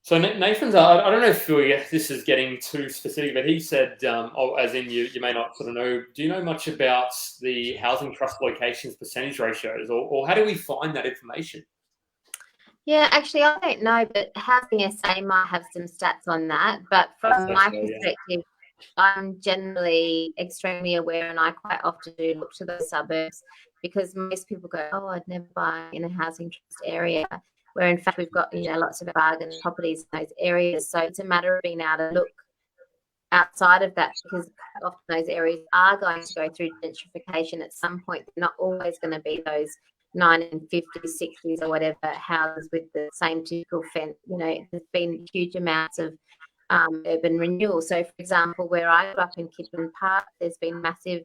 So Nathan's, I don't know if this is getting too specific, but he said, as in you may not sort of know, do you know much about the housing trust locations percentage ratios, or how do we find that information? Yeah, actually, I don't know, but Housing SA might have some stats on that. But from my perspective, I'm generally extremely aware, and I quite often do look to those suburbs, because most people go, "Oh, I'd never buy in a housing trust area," where in fact we've got lots of bargain properties in those areas. So it's a matter of being able to look outside of that, because often those areas are going to go through gentrification at some point. They're not always going to be those 1950s, 60s or whatever houses with the same typical fence. You know, there's been huge amounts of urban renewal. So, for example, where I grew up in Kidman Park, there's been massive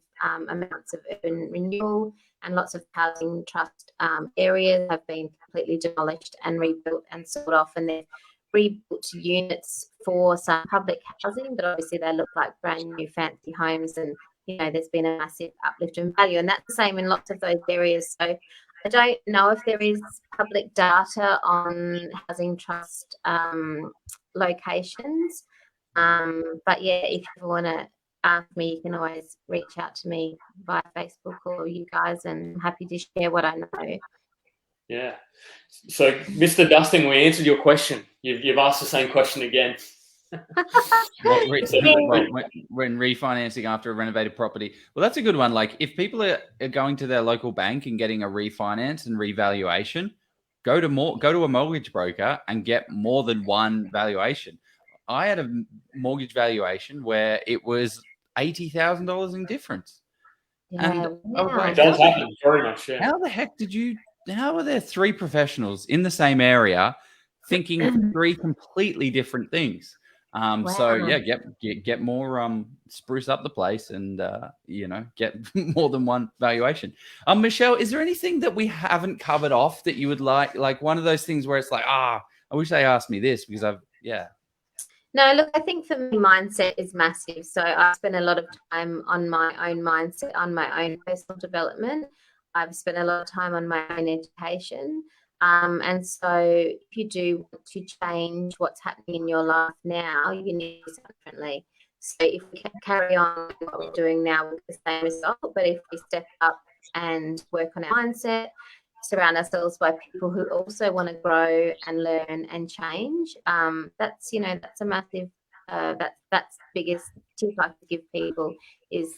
amounts of urban renewal, and lots of housing trust areas have been completely demolished and rebuilt and sold off, and they've rebuilt units for some public housing, but obviously they look like brand new fancy homes, and you know, there's been a massive uplift in value, and that's the same in lots of those areas. So I don't know if there is public data on housing trust locations, but yeah, if you want to ask me, you can always reach out to me via Facebook or you guys, and I'm happy to share what I know. Yeah. So, Mr. Dustin, we answered your question. You've asked the same question again. When refinancing after a renovated property, well, that's a good one. Like, if people are going to their local bank and getting a refinance and revaluation, go to a mortgage broker and get more than one valuation. I had a mortgage valuation where it was $80,000 in difference. Yeah, And I was like, it does happen very much. Yeah. how the heck how are there three professionals in the same area thinking three completely different things? So yeah, get more, spruce up the place, and get more than one valuation. Michelle, is there anything that we haven't covered off that you would like one of those things where it's like, I wish they asked me this, because No, look, I think for me, mindset is massive. So I spend a lot of time on my own mindset, on my own personal development. I've spent a lot of time on my own education. And so if you do want to change what's happening in your life now, you need to do something differently. So if we can carry on what we're doing now with the same result, but if we step up and work on our mindset, surround ourselves by people who also want to grow and learn and change, that's a massive that's the biggest tip I could give people is,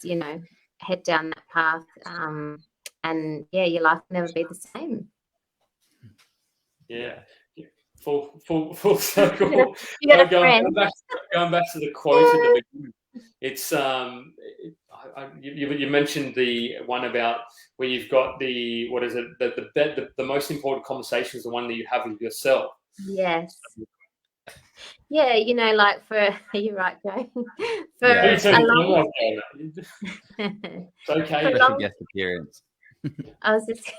head down that path, and yeah, your life will never be the same. Yeah, full circle. You got a going friend. back to the quote at the beginning. It's you mentioned the one about where you've got the the most important conversation is the one that you have with yourself. Yes. Yeah, like you're right, Joe. It's okay. special guest appearance. I was just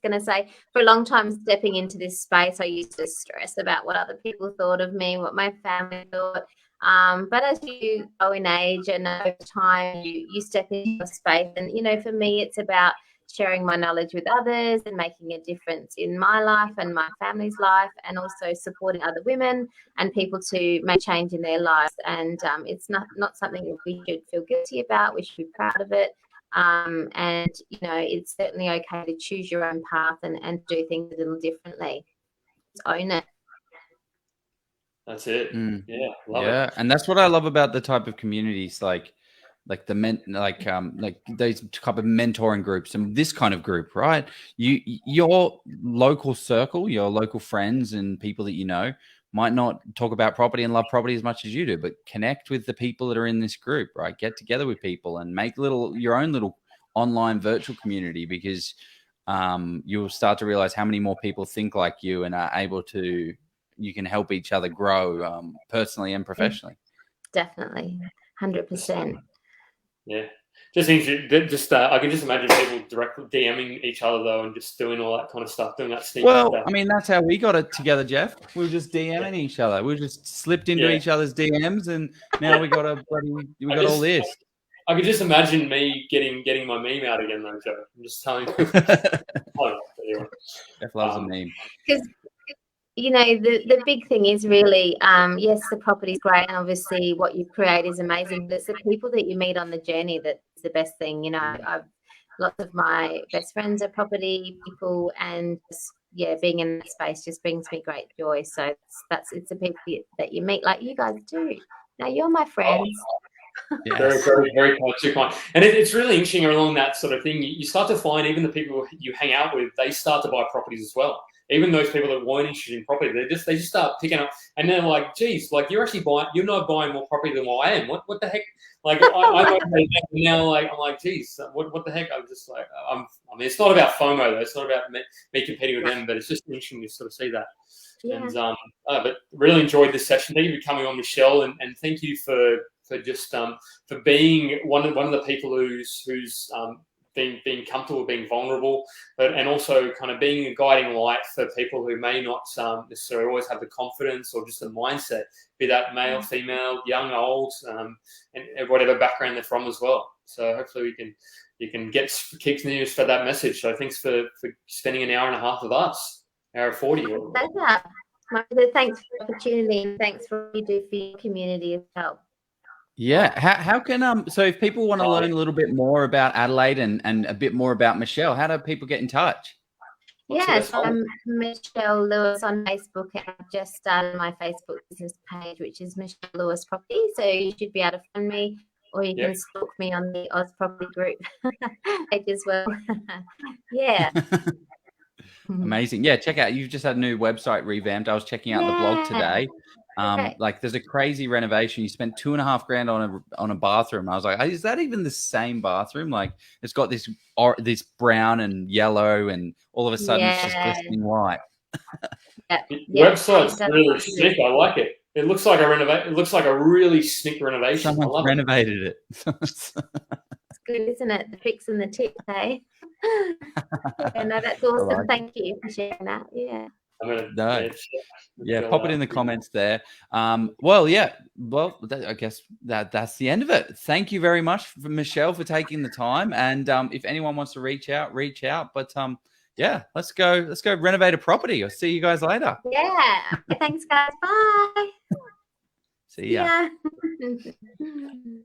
going to say, for a long time stepping into this space, I used to stress about what other people thought of me, what my family thought. But as you go in age and over time, you step into a space, and for me, it's about sharing my knowledge with others and making a difference in my life and my family's life, and also supporting other women and people to make change in their lives. And it's not something that we should feel guilty about. We should be proud of it. And it's certainly okay to choose your own path and do things a little differently. Just own it. That's it. Yeah, love it. And that's what I love about the type of communities like those type of mentoring groups and this kind of group, right? Your local circle, your local friends and people that you know might not talk about property and love property as much as you do, but connect with the people that are in this group, right? Get together with people and make your own little online virtual community, because you'll start to realize how many more people think like you and are able to, you can help each other grow personally and professionally. Definitely. 100%. Yeah. I can just imagine people directly DMing each other though, and just doing all that kind of stuff, doing that sneaky stuff. I mean, that's how we got it together, Jeff. We were just DMing each other. We just slipped into each other's DMs, and now we got all this. I could just imagine me getting my meme out again, though, Joe. I'm just telling you. Jeff loves a meme. Because the big thing is really, yes, the property is great, and obviously what you create is amazing, but it's the people that you meet on the journey that's the best thing. Lots of my best friends are property people, and being in that space just brings me great joy. So it's the people that you meet, like you guys do. Now you're my friends. Yes. Very, very, very kind, too kind. And it's really interesting along that sort of thing. You start to find even the people you hang out with, they start to buy properties as well. even those people that weren't interested in property, they just start picking up, and they're like, geez, like you're not buying more property than what I am. What the heck? Like I now, like I'm like, geez, what the heck? I'm just like, I mean, it's not about FOMO though. It's not about me competing with them, but it's just interesting to sort of see that. Yeah. And but really enjoyed this session. Thank you for coming on, Michelle, and thank you for just for being one of the people who's being comfortable, being vulnerable, and also kind of being a guiding light for people who may not necessarily always have the confidence or just the mindset, be that male, female, young, old, and whatever background they're from as well. So hopefully you can get kicks news for that message. So thanks for spending an hour and a half with us, hour 40. Thanks for the opportunity, and thanks for what you do for your community as well. Yeah. How can so if people want to learn a little bit more about Adelaide and a bit more about Michelle, how do people get in touch? Yes, I'm Michelle Lewis on Facebook. I've just started my Facebook business page, which is Michelle Lewis Property. So you should be able to find me, or you can stalk me on the AUS Property Group page as well. Yeah. Amazing. Yeah, check out. You've just had a new website revamped. I was checking out the blog today. Like there's a crazy renovation. You spent $2,500 on a bathroom. I was like, is that even the same bathroom? Like it's got this brown and yellow, and all of a sudden it's just glistening white. Website's really sick. I like it. It looks like It looks like a really slick renovation. Someone's renovated it. It's good, isn't it? The tricks and the tips, eh? Yeah, no, that's awesome. Thank you for sharing that. Yeah. Pop it in the comments there. I guess that's the end of it. Thank you very much, Michelle, for taking the time. And if anyone wants to reach out. But let's go renovate a property. I'll see you guys later. Yeah. Thanks, guys. Bye. See ya. Yeah.